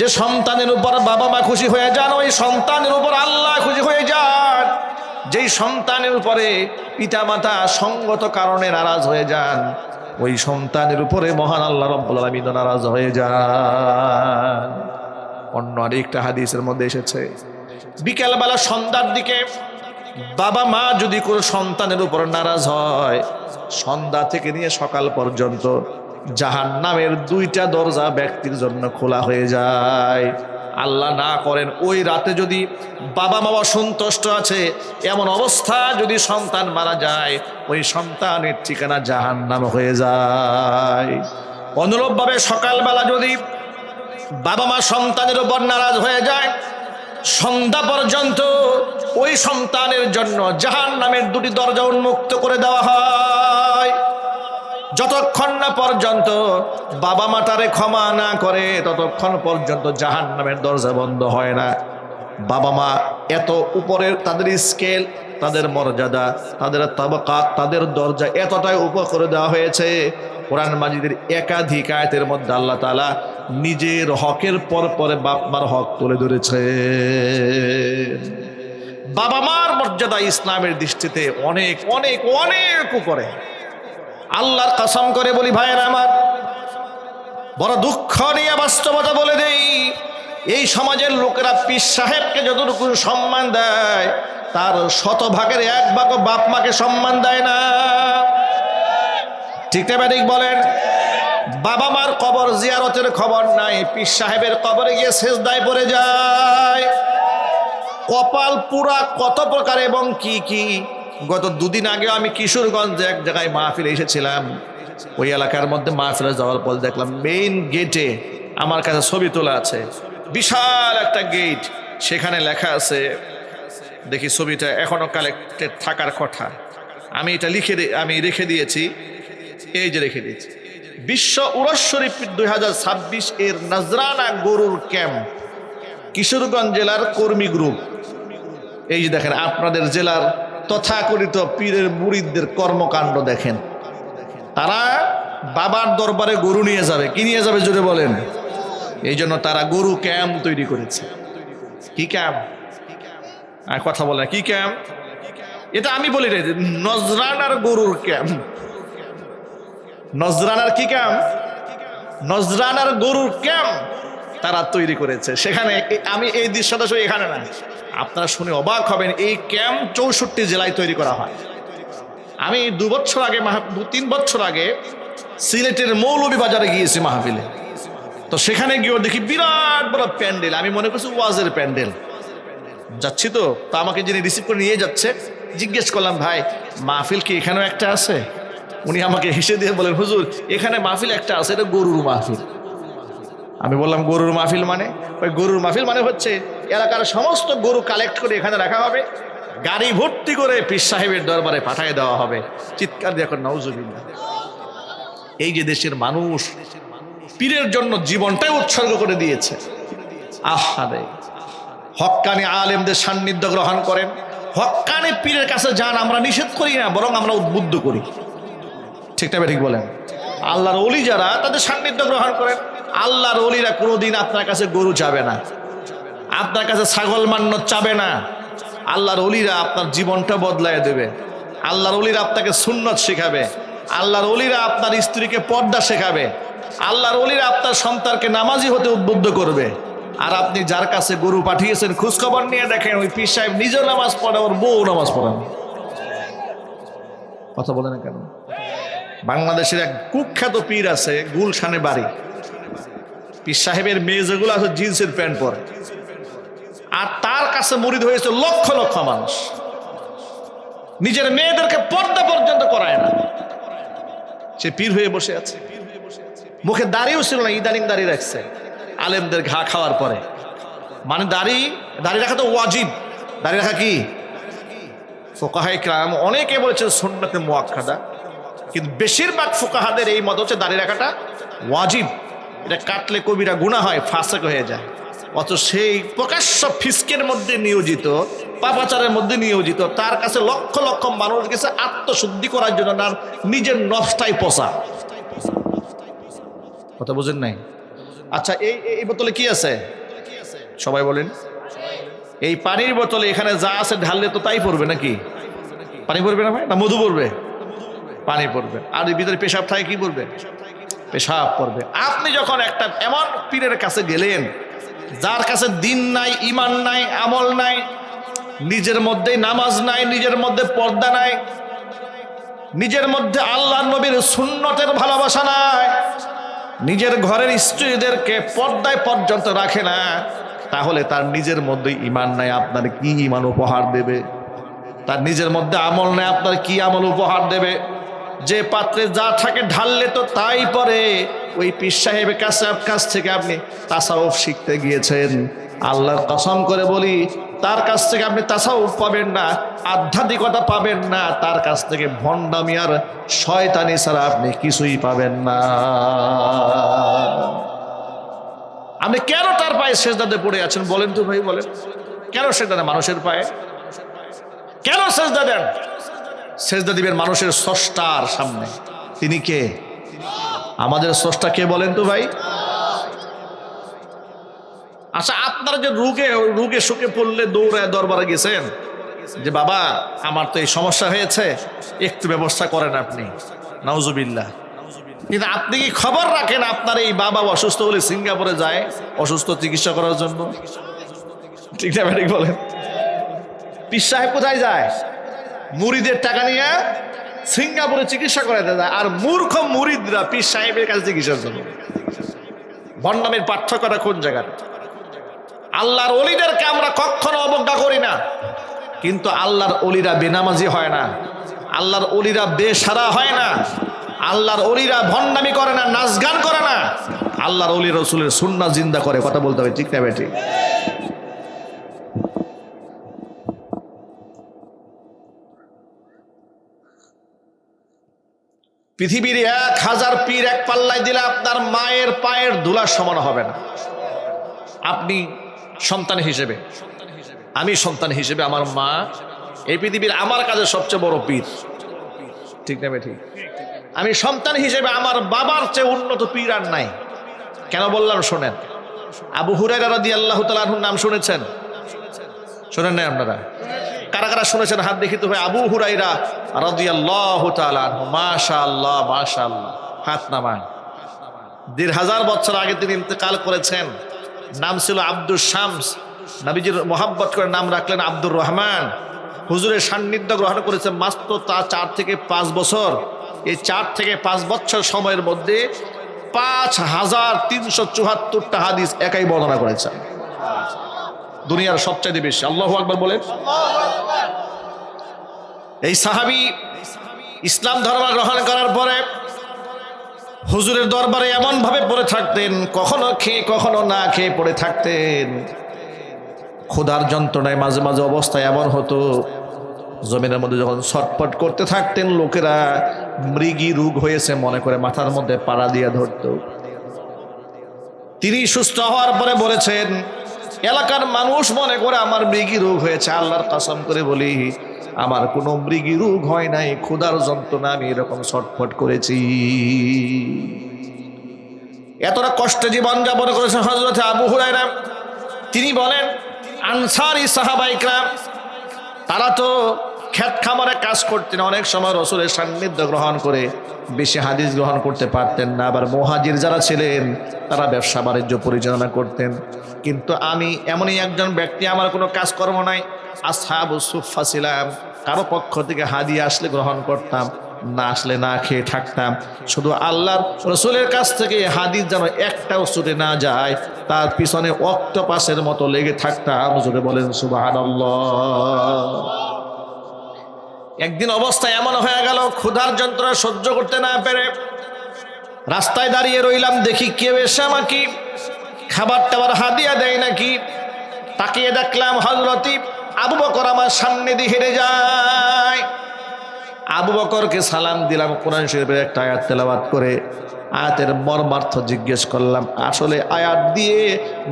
যে সন্তানের উপর বাবা মা খুশি হয়ে যান, ওই সন্তানের উপর আল্লাহ খুশি হয়ে যান। যেই সন্তানের উপরে পিতামাতা সঙ্গত কারণে নারাজ হয়ে যান, ওই সন্তানের উপরে মহান আল্লাহ রাব্বুল আলামিন নারাজ হয়ে যান। অন্য আরেকটা হাদিসের মধ্যে এসেছে, বিকেলবেলা সন্ধ্যার দিকে বাবা মা যদি কোনো সন্তানের উপর নারাজ হয়, সন্ধ্যা থেকে নিয়ে সকাল পর্যন্ত জাহান্নামের 2টা দরজা ব্যক্তির জন্য খোলা হয়ে যায়। আল্লাহ না করেন ওই রাতে যদি বাবা মা অসন্তুষ্ট আছে, এমন অবস্থা যদি সন্তান মারা যায়, ওই সন্তানের ঠিকানা জাহান্নাম হয়ে যায়। অনুরূপভাবে সকালবেলা যদি বাবা মা সন্তানের উপর নারাজ হয়ে যায়, সন্ধ্যা পর্যন্ত ওই সন্তানের জন্য জাহান্নামের 2টি দরজা উন্মুক্ত করে দেওয়া হয়। যতক্ষণ না পর্যন্ত বাবা মা তারে ক্ষমা না করে, ততক্ষণ পর্যন্ত জাহান্নামের দরজা বন্ধ হয় না। বাবা মা এত উপরের, তাদের স্কেল, তাদের মর্যাদা, তাদের তাবাকাত, তাদের দরজা এতটাই উপর করে দেওয়া হয়েছে। কোরআন মাজিদের একাধিক আয়াতের মধ্যে আল্লাহ তাআলা নিজের হকের পর পরে বাপ মার হক তুলে ধরেছে। বাবা মার মর্যাদা ইসলামের দৃষ্টিতে অনেক অনেক অনেক উপরে। আল্লাহর কসম করে বলি ভাইয়েরা আমার, বড় দুঃখ নিয়ে বাস্তবতা বলে দেই, এই সমাজের লোকেরা পীর সাহেবকে যতটুকু সম্মান দেয়, তার 100 ভাগের 1 ভাগ বাপ মাকে সম্মান দেয় না। ঠিক না ঠিক বলেন? বাবা মার কবর জিয়ারতের খবর নাই, পীর সাহেবের কবরে গিয়ে সেজদায় পড়ে যায়। কপাল পুরা কত প্রকার এবং কি কি। গত 2 দিন আগে আমি কিশোরগঞ্জে এক জায়গায় মাহফিলে এসেছিলাম। ওই এলাকার মধ্যে মাহফিলে যাওয়ার পর দেখলাম মেইন গেটে, আমার কাছে ছবি তোলা আছে, বিশাল একটা গেট, সেখানে লেখা আছে, দেখি ছবিটা এখনো কালেক্টেড থাকার কথা। আমি এটা আমি রেখে দিয়েছি, এই যে রেখে দিয়েছি, বিশ্ব উরস শরীফ 2026 এর নজরানা গরুর ক্যাম্প, কিশোরগঞ্জ জেলার কর্মী গ্রুপ। এই যে দেখেন, আপনাদের জেলার তথাকথিত পীরের মুরিদদের কর্মকাণ্ড দেখেন। তারা বাবার দরবারে গরু নিয়ে যাবে, কি নিয়ে যাবে জোরে বলেন? এই জন্য তারা গরু ক্যাম্প তৈরি করেছে। কি ক্যাম্প? আর কথা বলে কি ক্যাম্প? এটা আমি বলি রে, নজরানার গরুর ক্যাম্প। নজরানার কি ক্যাম্প? নজরানার গরুর ক্যাম্প তারা তৈরি করেছে। সেখানে আমি এই দৃশ্যটা শুধু এখানে না, আপনারা শুনে অবাক হবেন, এই ক্যাম্প 64 জেলায় তৈরি করা হয়। আমি 2 বছর আগে 2-3 বছর আগে সিলেটের মৌলভীবাজারে গিয়েছি মাহফিলে। তো সেখানে গিয়েও দেখি বিরাট বড় প্যান্ডেল, আমি মনে করছি ওয়াজের প্যান্ডেল। যাচ্ছি তো আমাকে যিনি রিসিভ করে নিয়ে যাচ্ছে, জিজ্ঞেস করলাম, ভাই মাহফিল কি এখানেও একটা আছে? উনি আমাকে হেসে দিয়ে বলেন, হুজুর এখানে মাহফিল একটা আছে, এটা গরুর মাহফিল। আমি বললাম, গরুর মাহফিল মানে? ওই গরুর মাহফিল মানে হচ্ছে এলাকার সমস্ত গরু কালেক্ট করে এখানে রাখা হবে, গাড়ি ভর্তি করে পীর সাহেবের দরবারে পাঠিয়ে দেওয়া হবে। চিৎকার দিয়ে এখন নাউজুবিল্লাহ। এই যে দেশের মানুষ পীরের জন্য জীবনটাই উৎসর্গ করে দিয়েছে। আহারে, হক্কানি আলেমদের সান্নিধ্য গ্রহণ করেন, হক্কানি পীরের কাছে যান। আমরা নিষেধ করি না, বরং আমরা উদ্বুদ্ধ করি। ঠিক না ঠিক বলেন? আল্লাহর ওলি যারা, তাদের সান্নিধ্য গ্রহণ করেন। আল্লাহর ওলিরা কোনোদিন আপনার কাছে গরু চাবে না, আপনার কাছে ছাগল মান্য চাবে না। আল্লাহর ওলিরা আপনার জীবনটা বদলায় দেবে। আল্লাহর ওলিরা আপনাকে সুন্নত শেখাবে। আল্লাহর ওলিরা আপনার স্ত্রীকে পর্দা শেখাবে। আল্লাহর ওলিরা আপনার সন্তানকে নামাজি হতে উদ্বুদ্ধ করবে। আর আপনি যার কাছে গরু পাঠিয়েছেন, খোঁজখবর নিয়ে দেখেন ওই পীর সাহেব নিজেও নামাজ পড়ে, ওর বউ নামাজ পড়ান। কথা বলে না কেন? বাংলাদেশের এক কুখ্যাত পীর আছে, গুলশানে বাড়ি। পীর সাহেবের মেয়ে যেগুলো আছে জিন্সের প্যান্ট পরে, আর তার কাছে মুরিদ হয়েছে লক্ষ লক্ষ মানুষ। নিজের মেয়েদেরকে পর্দা পর্যন্ত করায় না, সে পীর হয়ে বসে আছে। মুখে দাড়িও ছিল না, ইদানিং দাড়ি রাখছে আলেমদের ঘা খাওয়ার পরে। মানে দাড়ি রাখা তো ওয়াজিব। দাড়ি রাখা কি? ফুকাহায়ে কেরাম অনেকে বলেছে সুন্নাতে মুআক্কাদা, কিন্তু বেশিরভাগ ফুকাহাদের এই মত হচ্ছে দাড়ি রাখাটা ওয়াজিব। এটা কাটলে কবিরা গুনাহ হয়, ফাসেক হয়ে যায়। অথচ সেই প্রকাশ্য ফিস্কের মধ্যে নিয়োজিত, পাপাচারের মধ্যে নিয়োজিত, তার কাছে লক্ষ লক্ষ মানুষ গেছে আত্মশুদ্ধি করার জন্য, না নিজের নফসটাই পচা। কথা বুঝেন নাই? আচ্ছা, এই এই বোতলে কি আছে? সবাই বলেন। এই পানির বোতলে এখানে যা আছে ঢাললে তো তাই পড়বে নাকি? পানি পড়বে না ভাই? না মধু পড়বে? পানি পড়বে। আর এর ভিতরে পেশাব থাকে, কি পড়বে? পেশাব পড়বে। আপনি যখন একটা এমন পীরের কাছে গেলেন যার কাছে দিন নাই, ইমান নাই, আমল নাই, নিজের মধ্যে নামাজ নাই, নিজের মধ্যে পর্দা নাই, নিজের মধ্যে আল্লাহ নবীর সুন্নতের ভালোবাসা নাই, নিজের ঘরের স্ত্রীদেরকে পর্দায় পর্যন্ত রাখে না, তাহলে তার নিজের মধ্যে ইমান নাই, আপনার কি ইমান উপহার দেবে? তার নিজের মধ্যে আমল নাই, আপনার কি আমল উপহার দেবে? যে পাত্রে যা থাকে ঢাললে তো তাই পরে। ওই পীর সাহেবের কাছ থেকে আপনি তাসাউফ শিখতে গিয়েছেন, আল্লাহর কসম করে বলি তার কাছ থেকে আপনি তাসাউফ পাবেন না, আধ্যাত্মিকতা পাবেন না, তার কাছ থেকে ভণ্ডামি আর শয়তানি ছাড়া আপনি কিছুই পাবেন না। আপনি কেন তার পায়ে সেজদাতে পড়ে আছেন বলেন তো ভাই, বলেন কেন সেজদা দেন মানুষের পায়ে? কেন সেজদা দেন? সেজদা দিবেন মানুষের স্রষ্টার সামনে। তিনি কে? আমাদের স্রষ্টা কে বলেন তো ভাই? আচ্ছা, আপনারা যে রোগে শোকে পড়লে দৌড়ায় দরবারে গেছেন যে বাবা আমার তো এই সমস্যা হয়েছে, একটু ব্যবস্থা করেন আপনি, নাউজুবিল্লাহ, কিন্তু আপনি কি খবর রাখেন আপনার এই বাবা অসুস্থ হলে সিঙ্গাপুরে যায় অসুস্থ চিকিৎসা করার জন্য? ঠিক না ঠিক বলেন? পীর সাহেব কোথায় যায়? মুরিদের টাকা নিয়ে সিঙ্গাপুরে চিকিৎসা করাতে যায়, আর মূর্খ মুরিদরা পীর সাহেবের কাছে চিকিৎসার জন্য। ভণ্ডামির পার্থক্যটা কোন জায়গায়? আল্লাহর ওলিদেরকে আমরা কখনো অবজ্ঞা করি না, কিন্তু আল্লাহর ওলিরা বেনামাজি হয় না, আল্লাহর ওলিরা বেসারা হয় না, আল্লাহর ওলিরা ভণ্ডামি করে না, নাচ গান করে না, আল্লাহর ওলি রসুলের সুন্নাহ জিন্দা করে। কথা বলতে হবে, ঠিক না বেঠিক? পৃথিবীর 1000 পীর এক পাল্লায় দিলে আপনার মায়ের পায়ের ধুলার সমান হবে না। আপনি সন্তান হিসেবে, আমি সন্তান হিসেবে, আমার মা এই পৃথিবীর আমার কাছে সবচেয়ে বড় পীর, ঠিক না ঠিক? আমি সন্তান হিসেবে আমার বাবার চেয়ে উন্নত পীর আর নাই। কেন বললাম শোনেন। আবু হুরায়রা রাদিয়াল্লাহু তাআলা আনহুর নাম শুনেছেন? শোনেন নাই আপনারা? কারা কারা শুনেছেন হাত দেখি তো ভাই। আবু হুরায়রা রাদিয়াল্লাহু তাআলা আনহু, মাশাআল্লাহ মাশাআল্লাহ, হাত নামান। 1500 বছর আগে তিনি ইন্তেকাল করেছেন। নাম ছিল আব্দুস শামস, নবীজির মোহাব্বত করে নাম রাখলেন আব্দুর রহমান। হুজুরের সান্নিধ্য গ্রহণ করেছেন মাত্র তা 4 থেকে 5 বছর। এই 4 থেকে 5 বছর সময়ের মধ্যে 5374টা হাদিস একাই বর্ণনা করেছেন, দুনিয়ার সবচাইতে বেশি। আল্লাহু আকবার বলেন। এই সাহাবী ইসলাম ধর্ম গ্রহণ করার পরে হুজুরের দরবারে এমন ভাবে পড়ে থাকতেন, কখনো খেয়ে কখনো না খেয়ে পড়ে থাকতেন। ক্ষুধার যন্ত্রণায় মাঝে মাঝে অবস্থায় এমন হতো, জমিনের মধ্যে যখন ছটফট করতে থাকতেন লোকেরা মৃগী রোগ হয়েছে মনে করে মাথার মধ্যে পাড়া দিয়ে ধরত। তিনি সুস্থ হওয়ার পরে বলেছেন, এলাকার মানুষ মনে করে আমার মৃগী রোগ হয়েছে। আল্লাহর কসম করে বলি আমার কোনো মৃগী রোগ হয় নাই, ক্ষুধার যন্ত্রণা আমি এরকম ছটফট করেছি। এতটা কষ্টে জীবন যাপন করেছেন হযরত আবু হুরায়রা। তিনি বলেন আনসারী সাহাবা ইকরাম তারা তো ক্ষেত খামারে কাজ করতেন, অনেক সময় রাসূলের সান্নিধ্য গ্রহণ করে বেশি হাদিস গ্রহণ করতে পারতেন না। আবার মুহাজির যারা ছিলেন তারা ব্যবসা বাণিজ্য পরিচালনা করতেন। কিন্তু আমি এমনই একজন ব্যক্তি, আমার কোনো কাজকর্ম নাই, আসহাবুস সুফফা ছিলাম। কারো পক্ষ থেকে হাদিয়া আসলে গ্রহণ করতাম, না আসলে না খেয়ে থাকতাম। শুধু আল্লাহর রাসূলের কাছ থেকে হাদিস যেন একটাও ছুটে না যায় তার পিছনে অক্টোপাসের মতো লেগে থাকতাম। জোরে বলেন সুবহানাল্লাহ। একদিন অবস্থা এমন হয়ে গেল, ক্ষুধার যন্ত্রণা সহ্য করতে না পেরে রাস্তায় দাঁড়িয়ে রইলাম, দেখি কেউ এসে আমাকে খাবার টাবার হাদিয়া দেয় নাকি। তাকিয়ে দেখলাম হযরত আবু বকর আমার সামনে দিয়ে হেঁটে যায়। আবু বকরকে সালাম দিলাম, কোরআন শরীফের একটা আয়াত তেলাওয়াত করে আয়াতের মর্মার্থ জিজ্ঞেস করলাম। আসলে আয়াত দিয়ে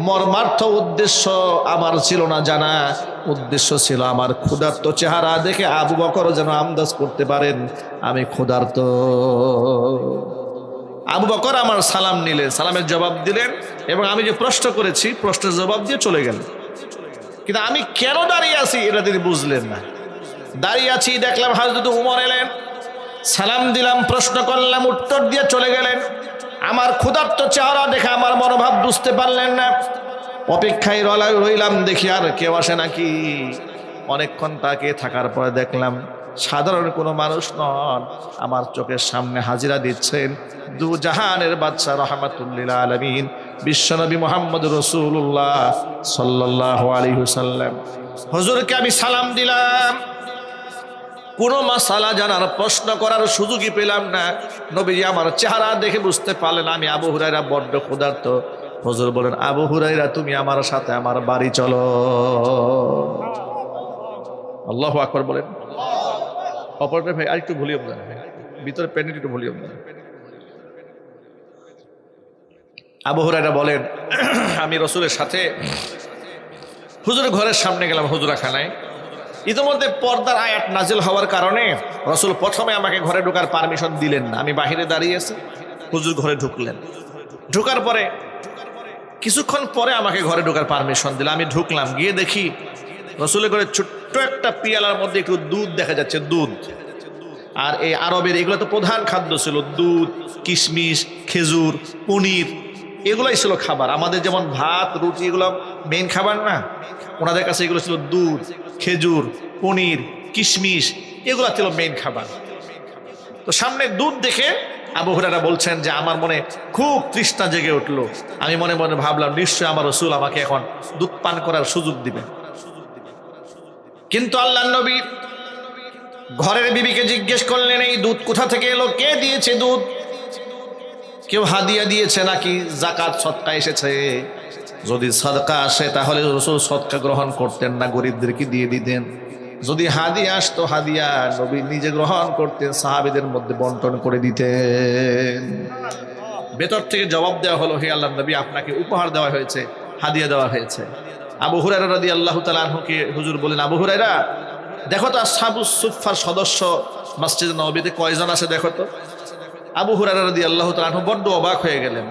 মর্মার্থ উদ্দেশ্য আমার ছিল না জানা, উদ্দেশ্য ছিল আমার ক্ষুধার্ত চেহারা দেখে আবু বকর যেন আন্দাজ করতে পারেন আমি ক্ষুধার্ত। আবু বকর আমার সালাম নিলেন, সালামের জবাব দিলেন, এবং আমি যে প্রশ্ন করেছি প্রশ্নের জবাব দিয়ে চলে গেলেন। কিন্তু আমি কেন দাঁড়িয়ে আছি এটা তিনি বুঝলেন না। দাঁড়িয়ে আছি, দেখলাম হযরত উমর এলেন, সালাম দিলাম, প্রশ্ন করলাম, উত্তর দিয়ে চলে গেলেন। আমার ক্ষুধার্ত চেহারা দেখে আমার মনোভাব বুঝতে পারলেন না। অপেক্ষায় রইলাম, দেখি আর কেউ আসে নাকি। অনেকক্ষণ তাকিয়ে থাকার পরে দেখলাম সাধারণ কোনো মানুষ নন, আমার চোখের সামনে হাজিরা দিচ্ছেন দু জাহানের বাদশা রাহমাতুল্লিল আলামিন বিশ্বনবী মুহাম্মদ রাসূলুল্লাহ সাল্লাল্লাহু আলাইহি ওয়াসাল্লাম। হুজুরকে আমি সালাম দিলাম, কোনো মাসালা জানার প্রশ্ন করার সুযোগই পেলাম না। নবীজি আমার চেহারা দেখে বুঝতে পারলেন আমি আবু হুরায়রা বড্ড ক্ষুধার্ত। হুজুর বলেন, আবু হুরায়রা তুমি আমার সাথে আমার বাড়ি চলো। আল্লাহু আকবার বলেন। অপরটা ভাই আরেকটু ভলিউম দেন, ভিতরে প্যান্ডেল একটু ভলিউম দেন। আবু হুরায়রা বলেন, আমি রাসূলের সাথে হুজুরের ঘরের সামনে গেলাম, হুজুরাখানায়। ইতিমধ্যে পর্দার আয়াত নাজিল হওয়ার কারণে রাসূল প্রথমে আমাকে ঘরে ঢোকার পারমিশন দিলেন না। আমি বাহিরে দাঁড়িয়ে আছি, হুজুর ঘরে ঢুকলেন। ঢোকার পরে কিছুক্ষণ পরে আমাকে ঘরে ঢোকার পারমিশন দিল। আমি ঢুকলাম, গিয়ে দেখি রাসূলের ঘরে ছোট্ট একটা পিয়ালার মধ্যে একটু দুধ দেখা যাচ্ছে, দুধ। আর এই আরবের এগুলো তো প্রধান খাদ্য ছিল, দুধ, কিশমিশ, খেজুর, পনির, এগুলোই ছিল খাবার। আমাদের যেমন ভাত, রুটি এগুলো মেইন খাবার না, ওনাদের কাছে এগুলো ছিল দুধ, খেজুর, পনির, কিশমিশ, এগুলো ছিল মেইন খাবার। তো সামনে দুধ দেখে আবু হুরায়রা বলছেন যে আমার মনে খুব তৃষ্ণা জেগে উঠলো। আমি মনে মনে ভাবলাম নিশ্চয় আমার রাসূল আমাকে এখন দুধ পান করার সুযোগ দিবেন। কিন্তু আল্লাহর নবী ঘরের বিবিকে জিজ্ঞেস করলেন, এই দুধ কোথা থেকে এলো, কে দিয়েছে দুধ? কেউ হাদিয়া দিয়েছে নাকি যাকাত সদকা এসেছে? যদি সদকা আসে তাহলে রাসূল সদকা গ্রহণ করতেন না, গরিবদেরকে দিয়ে দিতেন। যদি হাদিয়া আসতো, হাদিয়া নবী নিজে গ্রহণ করতেন, সাহাবীদের মধ্যে বন্টন করে দিতেন। ভেতর থেকে জবাব দেওয়া হলো, হে আল্লাহর নবী, আপনাকে উপহার দেওয়া হয়েছে, হাদিয়া দেওয়া হয়েছে। আবু হুরায়রা রাদিয়াল্লাহু তাআলা আনহুকে হুজুর বলেন, আবু হুরায়রা দেখো তো আসহাবুস সুফফার সদস্য মসজিদ নববীতে কয়জন আছে দেখো তো। আবু হুরায়রা রাদিয়াল্লাহু তাআলা আনহু বড্ড অবাক হয়ে গেলেন।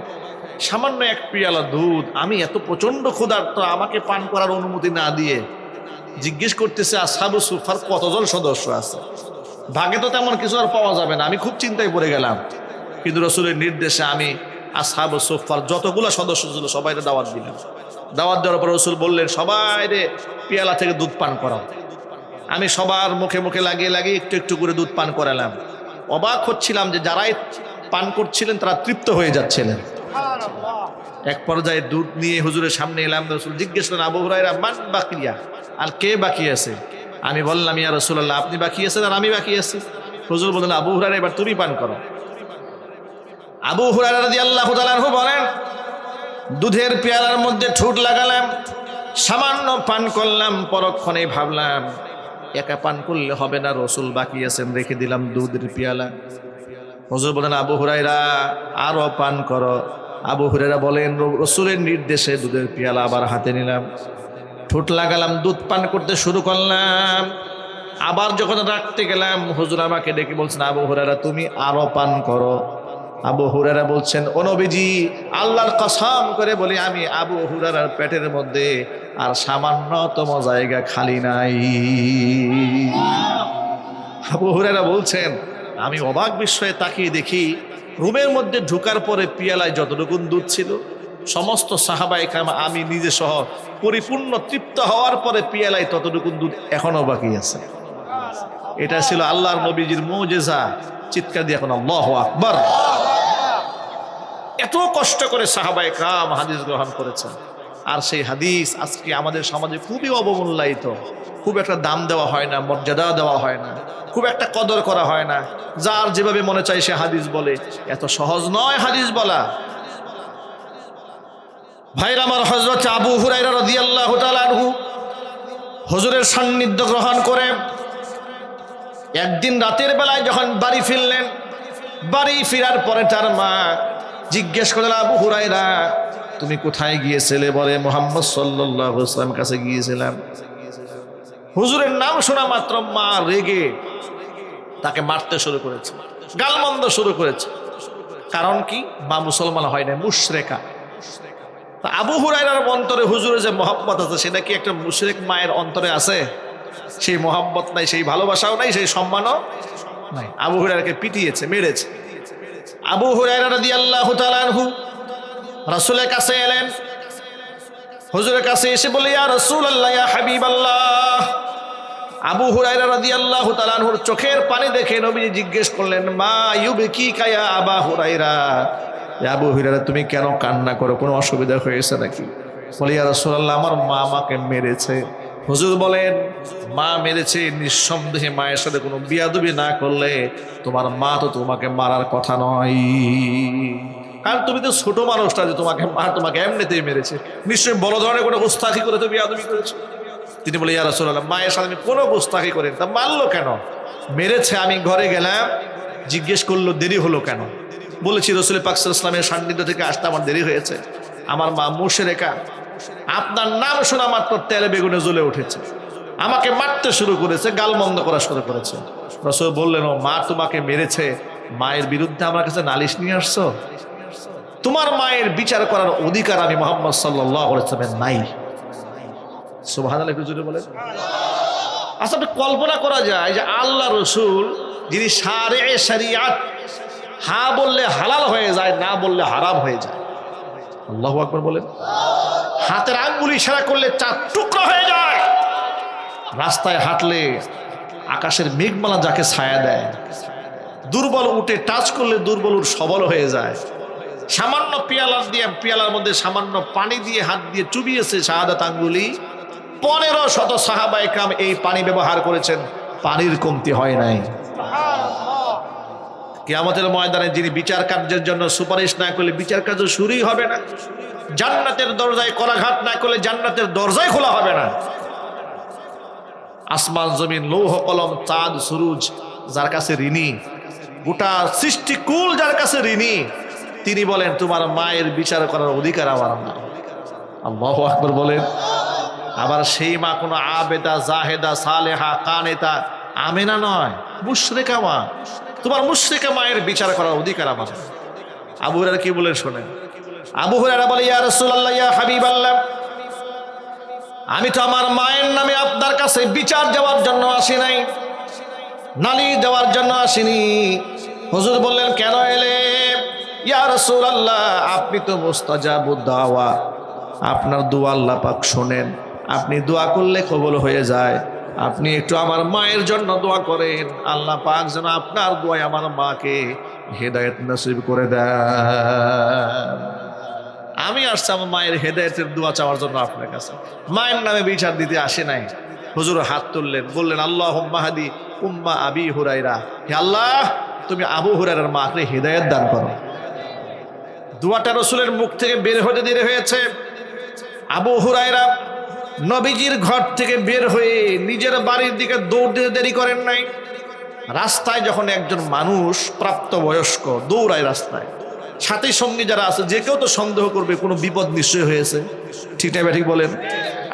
সামান্য এক পিয়ালা দুধ, আমি এত প্রচন্ড ক্ষুধার্ত, আমাকে পান করার অনুমতি না দিয়ে জিজ্ঞেস করতেছে আসহাবুস সুফফার কতজন সদস্য আছে। ভাগে তো তেমন কিছু আর পাওয়া যাবে না। আমি খুব চিন্তায় পড়ে গেলাম, কিন্তু রাসূলের নির্দেশে আমি আসহাবুস সুফফার যতগুলো সদস্য ছিল সবাইকে দাওয়াত দিলাম। দাওয়াত দেওয়ার পর রাসূল বললেন, সবাই রে পিয়ালা থেকে দুধ পান করাও। আমি সবার মুখে মুখে লাগিয়ে লাগিয়ে একটু একটু করে দুধ পান করালাম। অবাক হচ্ছিলাম যে যারাই পান করছিলেন তারা তৃপ্ত হয়ে যাচ্ছিলেন। এক পর্যায়ে দুধ নিয়ে হুজুরের সামনে এলাম। রাসূল জিজ্ঞেস করলেন, আবু হুরায়রা মান বাকিয়া, আর কে বাকি আছে? আমি বললাম, ইয়া রাসূলুল্লাহ, আপনি বাকি আছেন আর আমি বাকি আছি। হুজুর বললেন, আবু হুরায়রা এবার তুমি পান করো। আবু হুরায়রা রাদিয়াল্লাহু তাআলা আনহু বলেন, দুধের পেয়ালার মধ্যে ঠোঁট লাগালাম, সামান্য পান করলাম। পরক্ষণে ভাবলাম একা পান করলে হবে না, রাসূল বাকি আছেন, রেখে দিলাম দুধের পেয়ালা। হুজুর বলেন, আবু হুরায়রা আরো পান করো। আবু হুরায়রা বলেন, রাসূলের নির্দেশে দুধের পেয়ালা আবার হাতে নিলাম, ঠোঁট লাগালাম, দুধ পান করতে শুরু করলাম। আবার যখন রাখতে গেলাম হুজুর আমাকে ডেকে বলছেন, আবু হুরায়রা তুমি আরো পান করো। আবু হুরায়রা বলছেন, ও নবীজি, আল্লাহর কসম করে বলি আমি আবু হুরায়রার পেটের মধ্যে আর সামান্যতম জায়গা খালি নাই। আবু হুরায়রা বলছেন, আমি অবাক বিস্ময়ে তাকিয়ে দেখি রুমের মধ্যে ঢুকার পরে পিয়ালায় যতটুকু দুধ ছিল সমস্ত সাহাবায়ে কেরাম আমি নিজে সহ পরিপূর্ণ তৃপ্ত হওয়ার পরে পিয়ালায় ততটুকু দুধ এখনো বাকি আছে। এটা ছিল আল্লাহর নবীজির মুজিজা। চিৎকার দিয়ে এখন আল্লাহু আকবার। এত কষ্ট করে সাহাবায়ে কেরাম হাদিস গ্রহণ করেছেন, আর সেই হাদিস আজকে আমাদের সমাজে খুবই অবমূল্যায়িত। খুব একটা দাম দেওয়া হয় না, মর্যাদা দেওয়া হয় না, খুব একটা কদর করা হয় না। যার যেভাবে মনে চায় সে হাদিস বলে। এত সহজ নয় হাদিস বলা। ভাইরা আমার, হযরত আবু হুরায়রা রাদিয়াল্লাহু তাআলা আনহু হুজুরের সান্নিধ্য গ্রহণ করে একদিন রাতের বেলায় যখন বাড়ি ফিরলেন, বাড়ি ফেরার পরে তার মা জিজ্ঞেস করলেন, আবু হুরায়রা তুমি কোথায় গিয়েছিলে? বলে, মুহাম্মদ সাল্লাল্লাহু আলাইহি ওয়াসাল্লাম কাছে গিয়েছিলাম। হুজুরের নাম শোনা মাত্র মা রেগে তাকে মারতে শুরু করেছে, গালমন্দ শুরু করেছে। কারণ কি? মা মুসলমান হয় না, মুশরিকা। তা আবু হুরায়রার অন্তরে হুজুরের যে মহব্বত আছে, সেটা কি একটা মুশরিক মায়ের অন্তরে আছে? সেই মহব্বত নাই, সেই ভালোবাসাও নাই, সেই সম্মানও নাই। আবু হুরায়রাকে পিটিয়েছে, মেরেছে। আবু হুরায়রা রাদিয়াল্লাহু তাআলা আনহু রাসূলের কাছে এলেন। হুজুরের কাছে এসে বলে, ইয়া রাসূলুল্লাহ, ইয়া হাবিবাল্লাহ। আবু হুরায়রা রাদিয়াল্লাহু তাআলা আনহুর চোখের পানি দেখে নবীজি জিজ্ঞেস করলেন, মা ইউবকিকা ইয়া আবা হুরায়রা, ইয়া আবু হুরায়রা তুমি কেন কান্না করো, কোনো অসুবিধা হয়েছে নাকি? বলে, ইয়া রাসূলুল্লাহ, আমার মা আমাকে মেরেছে। হুজুর বলেন, মা মেরেছে, নিঃসন্দেহে মায়ের সাথে কোনো বিয়াদবি না করলে তোমার মা তো তোমাকে মারার কথা নয়, কারণ তুমি তো ছোট মানুষটা যে তোমাকে মা তোমাকে এমনিতেই মেরেছে, নিশ্চয়ই বড় ধরনের কোনো গোস্তাখি করে তো বিয়াদবি করেছে। তিনি বলে, ইয়া রাসূলুল্লাহ, মায়ের সাথে আমি কোনো গোস্তাখি করিনি। তা মারলো কেন? মেরেছে। আমি ঘরে গেলাম, জিজ্ঞেস করলো দেরি হলো কেন? বলেছি রাসূল পাক সাল্লাল্লাহু আলাইহি ওয়াসাল্লামের সান্নিধ্য থেকে আসতে আমার দেরি হয়েছে, আমার মা মুশরিকা, আপনার নাম শোনা মাত্র তেলে বেগুনে জ্বলে উঠেছে, আমাকে মারতে শুরু করেছে, গালমন্দ করা শুরু করেছে। রাসূল বললেন, ও মা তোমাকে মেরেছে, মায়ের বিরুদ্ধে আমার কাছে নালিশ নিয়ে আসছো? তোমার মায়ের বিচার করার অধিকার আমি মুহাম্মদ সাল্লাল্লাহু আলাইহি ওয়াসাল্লামের নাই। সুবহানাল্লাহ, একটু জোরে বলেন। আচ্ছা, কল্পনা করা যায় যে আল্লাহ রসুল যিনি শারে শরিয়াত, হা বললে হালাল হয়ে যায়, না বললে হারাম হয়ে যায়। আল্লাহু আকবার বলেন। হাতের আঙ্গুল ইশারা করলে 4 টুকরা হয়ে যায়। রাস্তায় হাঁটলে আকাশের মেঘমালা যাকে ছায়া দেয়, দুর্বল উঠে টাচ করলে দুর্বল উঠ সবল হয়ে যায়। সামান্য পেয়ালার মধ্যে সামান্য পানি দিয়ে হাত দিয়ে চুবিয়েছে শাহাদাত আঙ্গুলি, 1500 সাহাবায়ে কেরাম এই পানি ব্যবহার করেছেন, পানির কমতি হয় নাই। কিয়ামতের ময়দানে যিনি বিচার কার্যের জন্য সুপারিশ না করলে বিচার কার্য শুরুই হবে না। জান্নাতের দরজায় করাঘাত না করলে জান্নাতের দরজাই খোলা হবে না। আসমান জমিন, লৌহ কলম, চাঁদ সূরজ যার কাছে ঋণী, গোটা সৃষ্টিকুল যার কাছে ঋণী, তিনি বলেন তোমার মায়ের বিচার করার অধিকার আমার না। আল্লাহু আকবার বলেন। আবার সেই মা কোনো আবেদা, জাহেদা, সালেহা, কানেতা, আমেনা নয়, মুশরিকা মা। তোমার মুশরিকা মায়ের বিচার করার অধিকার আমার। আবু হুরায়রা কি বলেন শোনেন। আবু হুরায়রা বলে, ইয়া রাসূলুল্লাহ, ইয়া হাবিবাল্লাহ, আমি তো আমার মায়ের নামে আপনার কাছে বিচার দেওয়ার জন্য আসি নাই, নালিশ দেওয়ার জন্য আসিনি। হুজুর বললেন, কেন এলে? ইয়া রাসূলুল্লাহ, আপনি তো মুস্তাজাবুদ দাওয়া, আপনার দোয়া আল্লাহ পাক শোনেন, আপনি দোয়া করলে কবুল হয়ে যায়। আপনি একটু আমার মায়ের জন্য দোয়া করেন, আল্লাহ পাক যেন আপনার দোয়ায় আমার মাকে হেদায়েত নসিব করে দেন। আমি আসছি আমার মায়ের হেদায়েতের দোয়া চাওয়ার জন্য আপনার কাছে, মায়ের নামে বিচার দিতে আসে নাই। হুজুর হাত তুললেন, বললেন, আল্লাহুম্মা হাদি উম্মা আবি হুরায়রা, হে আল্লাহ তুমি আবু হুরায়রার মাকে হেদায়েত দান করো। দোয়াটা রাসূলের মুখ থেকে বের হতে দেরি হয়েছে। আবু হুরায়রা নবীজির ঘর থেকে বের হয়ে নিজের বাড়ির দিকে দৌড় দিতে দেরি করেন নাই। রাস্তায় যখন একজন মানুষ প্রাপ্তবয়স্ক দৌড়ায় রাস্তায়, সাথী সঙ্গী যারা আছে যে কেউ তো সন্দেহ করবে কোনো বিপদ নিশ্চয় হয়েছে, ঠিক না ঠিক বলেন?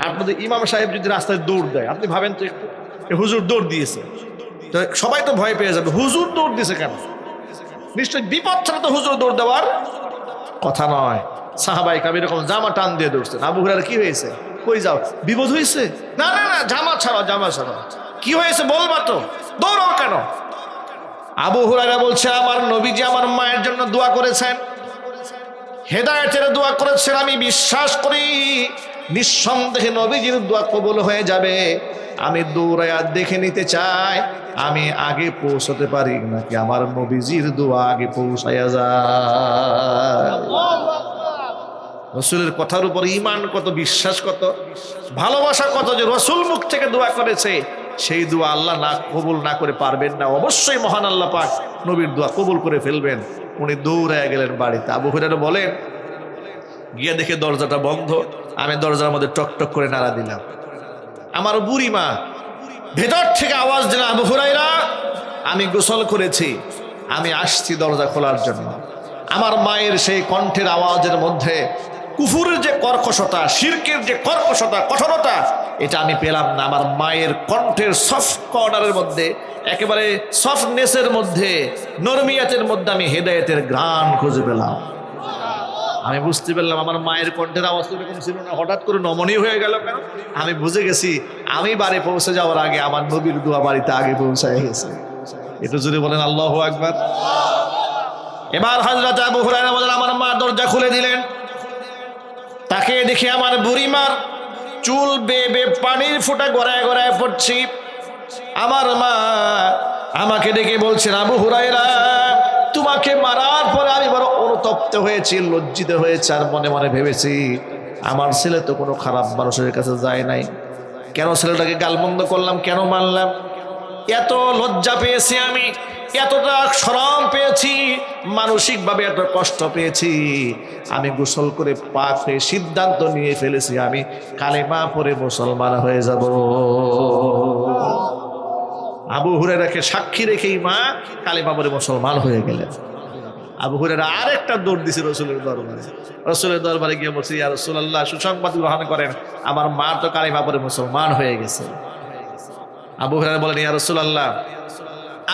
আপনাদের ইমাম সাহেব যদি রাস্তায় দৌড় দেয়, আপনি ভাবেন তো একটু, হুজুর দৌড় দিয়েছে, তো সবাই তো ভয় পেয়ে যাবে, হুজুর দৌড় দিয়েছে কেন? নিশ্চয় বিপদ ছাড়া তো হুজুর দৌড় দেওয়ার কথা নয়। সাহাবায়ে কেরাম এরকম জামা টান দিয়ে দৌড়ছেন। আবু হুরায়রা কি হয়েছে, কই যাও, বিপদ হয়েছে? না না না, জামা ছাড়াও, জামা ছাড়াও। কি হয়েছে বলবা তো, দৌড়াও কেন? আবু হুরায়রা বলছে, আমার নবীজি আমার মায়ের জন্য দোয়া করেছেন, হেদায়েতের দোয়া করেছেন, আমি বিশ্বাস করি নিঃসন্দেহে নবীজির দোয়া কবুল হয়ে যাবে। আমি দৌড়ায়া দেখে নিতে চাই আমি আগে পৌঁছতে পারি নাকি আমার নবীজির দোয়া আগে পৌঁছায়া যায়। রাসূলের কথার উপর ঈমান কত, বিশ্বাস কত, ভালোবাসা কত, যে রাসূল মুখ থেকে দোয়া করেছে, সেই দোয়া আল্লাহ না কবুল না করে পারবেন না। অবশ্যই মহান আল্লাহ পাক নবীর দোয়া কবুল করে ফেলবেন। উনি দৌড়ায় গেলেন বাড়িতে। আবু হুরায়রা বলেন, গিয়ে দেখে দরজাটা বন্ধ। আমি দরজার মধ্যে টকটক করে নাড়া দিলাম। আমার বুড়ি মা ভেতর থেকে আওয়াজ দিল, আবু হুরায়রা আমি গোসল করেছি, আমি আসছি দরজা খোলার জন্য। আমার মায়ের সেই কণ্ঠের আওয়াজের মধ্যে কুফুরের যে কর্কশতা, শিরকের যে কর্কশতা, কঠোরতা, এটা আমি পেলাম না। আমার মায়ের কণ্ঠের সফট কর্নারের মধ্যে, একেবারে সফটনেসের মধ্যে, নরমিয়াতের মধ্যে আমি হেদায়েতের ঘ্রাণ খুঁজে পেলাম। আমি বুঝতে পারলাম আমার মায়ের কণ্ঠের আওয়াজ এরকম ছিল না, হঠাৎ করে নমনীয় হয়ে গেল কেন? আমি বুঝে গেছি আমি বাড়ি পৌঁছে যাওয়ার আগে আমার নবীর দোয়া বাড়িতে আগে পৌঁছায় গেছে। একটু জোরে বলেন আল্লাহু আকবার। এবার হযরত আবু হুরায়রা বলেন, আমার মা দরজা খুলে দিলেন। তাকে দেখে আমার বুড়িমার চুল বেয়ে বেয়ে পানির ফোঁটা গড়ায় গড়ায় পড়ছি। আমার মা আমাকে ডেকে বলছেন, আবু হুরায়রা, তোমাকে মারার পরে আমি বড় অনুতপ্ত হয়েছি, লজ্জিত হয়েছে, আর মনে মনে ভেবেছি আমার ছেলে তো কোনো খারাপ মানুষের কাছে যায় নাই, কেন ছেলেটাকে গালমন্দ করলাম, কেন মারলাম? এত লজ্জা পেয়েছি আমি, এতটা শরম পেয়েছি, মানসিকভাবে এত কষ্ট পেয়েছি। আমি গোসল করে পাক হয়ে সিদ্ধান্ত নিয়ে ফেলেছি আমি কালেমা পড়ে মুসলমান হয়ে যাব। আবু হুরায়রাকে সাক্ষী রেখেই মা কালেমা পড়ে মুসলমান হয়ে গেলেন। আবু হুরায়রা আরেকটা দৌড় দিছে রসুলের দরবারে। রসুলের দরবারে গিয়ে বলছে, ইয়া রাসূলুল্লাহ, সুসংবাদ গ্রহণ করেন, আমার মা তো কালেমা পড়ে মুসলমান হয়ে গেছে। আবু হুরায়রা বলেন, ইয়া রাসূলুল্লাহ,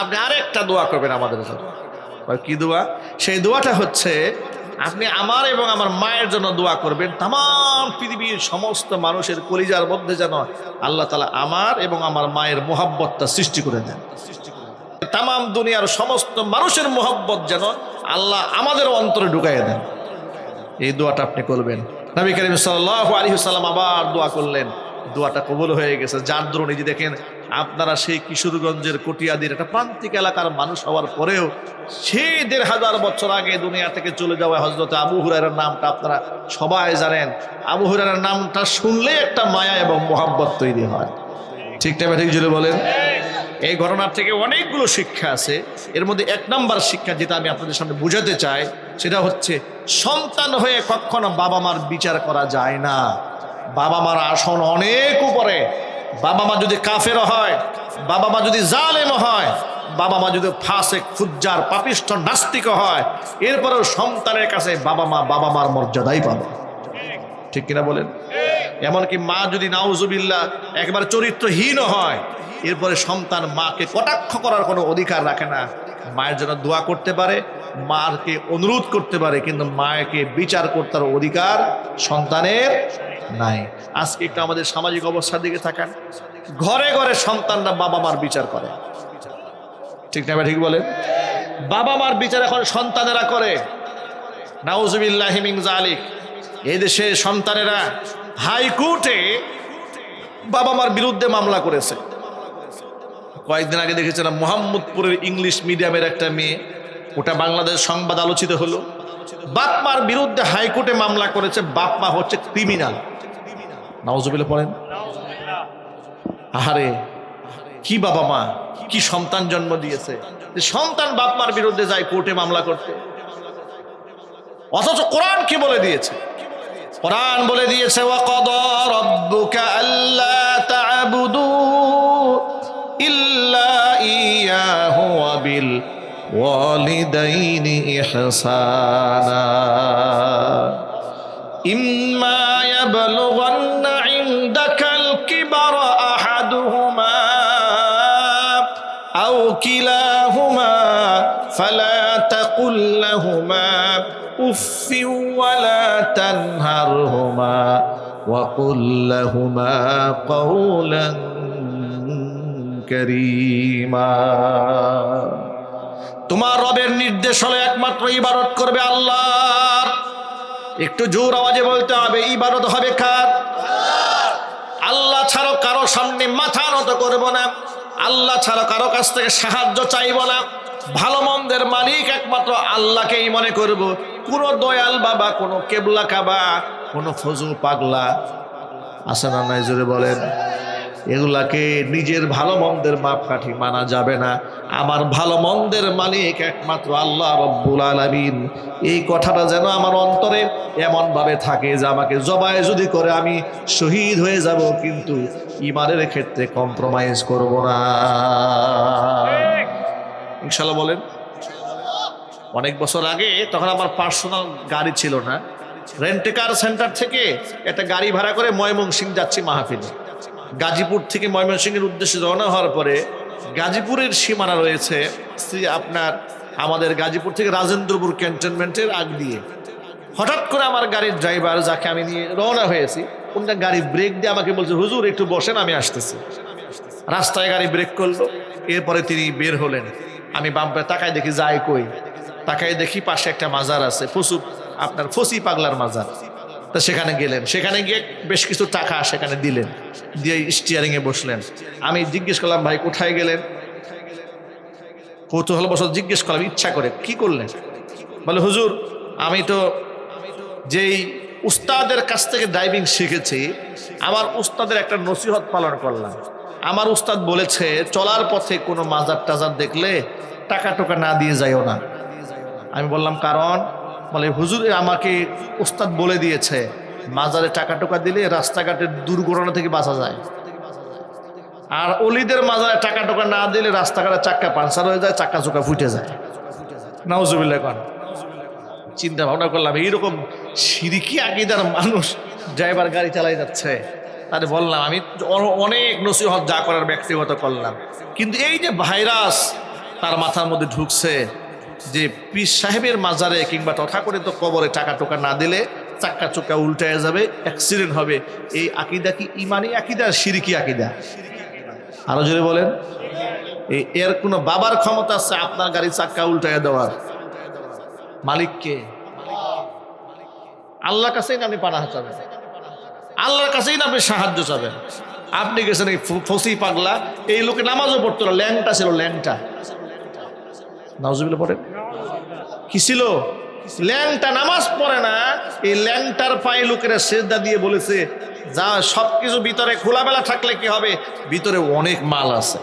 আপনি আরেকটা দোয়া করবেন আমাদের জন্য। কি দোয়া? সেই দোয়াটা হচ্ছে আপনি আমার এবং আমার মায়ের জন্য দোয়া করবেন, তামাম পৃথিবীর সমস্ত মানুষের কলিজার মধ্যে যেন আল্লাহ তাআলা আমার এবং আমার মায়ের মোহাব্বতটা সৃষ্টি করে দেন। তামাম দুনিয়ার সমস্ত মানুষের মোহাব্বত যেন আল্লাহ আমাদের অন্তরে ঢুকাইয়া দেন। এই দোয়াটা আপনি করবেন। নবী করিম সাল্লাল্লাহু আলাইহি ওয়াসাল্লাম আবার দোয়া করলেন, দোয়াটা কবুল হয়ে গেছে। যার দরুন এই যে দেখেন, আপনারা সেই কিশোরগঞ্জের কটিয়াদির একটা প্রান্তিক এলাকার মানুষ হওয়ার পরেও সেই ১৫০০ বছর আগে দুনিয়া থেকে চলে যাওয়া হযরত আবু হুরায়রার নামটা আপনারা সবাই জানেন। আবু হুরায়রার নামটা শুনলেই একটা মায়া এবং মোহাব্বত তৈরি হয়। ঠিক না ঠিক জুড়ে বলেন? এই ঘটনার থেকে অনেকগুলো শিক্ষা আছে। এর মধ্যে ১ নম্বর শিক্ষা যেটা আমি আপনাদের সামনে বুঝাতে চাই, সেটা হচ্ছে সন্তান হয়ে কখনো বাবা মার বিচার করা যায় না। বাবা মার আসন অনেক উপরে। বাবা মা যদি কাফের হয়, বাবা মা যদি জালেম হয়, বাবা মা যদি ফাসেক, ফুজ্জার, পাপিষ্ঠ, নাস্তিক হয়, এরপরেও সন্তানের কাছে বাবা মার মর্যাদাই পাবে। ঠিক কিনা বলেন? এমনকি মা যদি নাউজুবিল্লাহ একবার চরিত্রহীন হয়, এরপরে সন্তান মাকে কটাক্ষ করার কোনো অধিকার রাখে না। মায়ের জন্য দোয়া করতে পারে, মাকে অনুরোধ করতে পারে, কিন্তু মাকে বিচার করতে অধিকার সন্তানের নাই। আজকে একটু আমাদের সামাজিক অবস্থার দিকে তাকান, ঘরে ঘরে সন্তানরা বাবা মার বিচার করে। ঠিক না ঠিক বলেন? বাবা মার বিচার এখন সন্তানেরা করে। নাউজুবিল্লাহি মিন যালিক। এই দেশে সন্তানেরা হাইকোর্টে বাবা মার বিরুদ্ধে মামলা করেছে। কয়েকদিন আগে দেখেছিলাম মোহাম্মদপুরের ইংলিশ মিডিয়ামের একটা মেয়ে, ওটা বাংলাদেশ সংবাদ আলোচিত হলো। বাপ মার বিরুদ্ধে হাইকোর্টে মামলা করেছে, বাপ মা হচ্ছে ক্রিমিনাল। নাউজুবিল্লাহ পড়েন। আহারে, কি বাবা মা, কি সন্তান জন্ম দিয়েছে, সন্তান বাপ মার বিরুদ্ধে যায় কোর্টে মামলা করতে। অথচ কোরআন কি বলে দিয়েছে? কোরআন বলে দিয়েছে, ওয়াকাদা রাব্বুকা আল্লা তা'বুদু ইল্লা ইয়াহু ওয়া বিল ওয়ালিদাইনি ইহসানা ইম্মা ইয়াবলুগান্না ইনদাকাল কিবারা আহাদুহুমা আও কিলাহুমা ফালা তাকুল লাহুমা উফফি ওয়ালা তানহারহুমা ওয়া কুল লাহুমা কাওলান কারীমা। তোমার রবের নির্দেশ হলো একমাত্র ইবাদত করবে আল্লাহর। একটু জোর আওয়াজে বলতে হবে, ইবাদত হবে কার? আল্লাহ ছাড়া কারো সামনে মাথা নত করব না, আল্লাহ ছাড়া কারো কাছ থেকে সাহায্য চাইব না। ভালো মন্দের মালিক একমাত্র আল্লাহকেই মনে করব। কোনো দয়াল বাবা, কোনো কেবলা কাবা, কোনো ফজল পাগলা আছে না নাই জোরে বলেন? এগুলাকে নিজের ভালো মন্দের মাপকাঠি মানা যাবে না। আমার ভালো মন্দের মালিক একমাত্র আল্লাহ রব্বুল আলামিন। এই কথাটা যেন আমার অন্তরে এমন ভাবে থাকে যে আমাকে জবাই যদি করে আমি শহীদ হয়ে যাব, কিন্তু ঈমানের ক্ষেত্রে কম্প্রোমাইজ করব না, ইনশাআল্লাহ বলেন। অনেক বছর আগে, তখন আমার পার্সোনাল গাড়ি ছিল না, রেন্টেকার সেন্টার থেকে একটা গাড়ি ভাড়া করে ময়মনসিংহ যাচ্ছি মাহফিলে। গাজীপুর থেকে ময়মনসিংহের উদ্দেশ্যে রওনা হওয়ার পরে গাজীপুরের সীমানা রয়েছে আপনার আমাদের গাজীপুর থেকে রাজেন্দ্রপুর ক্যান্টনমেন্টের আগ দিয়ে। হঠাৎ করে আমার গাড়ির ড্রাইভার, যাকে আমি নিয়ে রওনা হয়েছি, কোনটা গাড়ি ব্রেক দিয়ে আমাকে বলছে, হুজুর একটু বসেন, আমি আসতেছি। রাস্তায় গাড়ি ব্রেক করলো, এরপরে তিনি বের হলেন। আমি বাম্পে তাকায় দেখি যায় কই, তাকায় দেখি পাশে একটা মাজার আছে, আপনার ফসি পাগলার মাজার। তা সেখানে গেলেন, সেখানে গিয়ে বেশ কিছু টাকা সেখানে দিলেন, দিয়ে স্টিয়ারিংয়ে বসলেন। আমি জিজ্ঞেস করলাম, ভাই কোথায় গেলেন? কৌতূহলবশত জিজ্ঞেস করলাম, ইচ্ছা করে। কি করলেন? বলে, হুজুর আমি তো যেই উস্তাদের কাছ থেকে ড্রাইভিং শিখেছি, আমার উস্তাদের একটা নসিহত পালন করলাম। আমার উস্তাদ বলেছে চলার পথে কোনো মাজার টাজার দেখলে টাকা টোকা না দিয়ে যাইও না। আমি বললাম কারণ? বলে, হুজুর আমাকে উস্তাদ বলে দিয়েছে মাজারে টাকা টোকা দিলে রাস্তাঘাটের দুর্ঘটনা থেকে বাঁচা যায়, আর অলিদের মাজারে টাকা টোকা না দিলে রাস্তাঘাটের চাক্কা পাঞ্চার হয়ে যায়, চাক্কা চোকা ফুটে যায়। নাউজুবিল্লাহ। এখন চিন্তা ভাবনা করলাম, এইরকম শিরকি আকীদার মানুষ ড্রাইভার গাড়ি চালাই যাচ্ছে। তাহলে বললাম, আমি অনেক নসিহত যা করার ব্যক্তিগত করলাম, কিন্তু এই যে ভাইরাস তার মাথার মধ্যে ঢুকছে যে পীর সাহেবের মাজারে কিংবা তথাকথিত কবরে টাকা টোকা না দিলে চাক্কা চোক্কা উল্টায় যাবে, অ্যাক্সিডেন্ট হবে, এই আকীদা কি ইমানি আকীদা, শিরকি আকীদা? আরো জোরে বলেন। এর কোনো বাবার ক্ষমতা আছে আপনার গাড়ি চাক্কা উল্টায় দেওয়ার? মালিককে, আল্লাহর কাছেই না আপনি পানাহ চাবেন, আল্লাহর কাছেই না আপনি সাহায্য চাবেন। আপনি গেছেন এই ফসি পাগলা, এই লোকে নামাজও পড়তো না, ল্যাংটা ছিল, ল্যাংটা। নাউজুবিল্লাহ পড়েন। কি ছিল? ল্যাংটা, নামাজ পড়ে না। এই ল্যাংটার পায়ে লোকেরা সেজদা দিয়ে বলেছে, যা সবকিছু ভিতরে খোলামেলা থাকলে কি হবে, ভিতরে অনেক মাল আছে।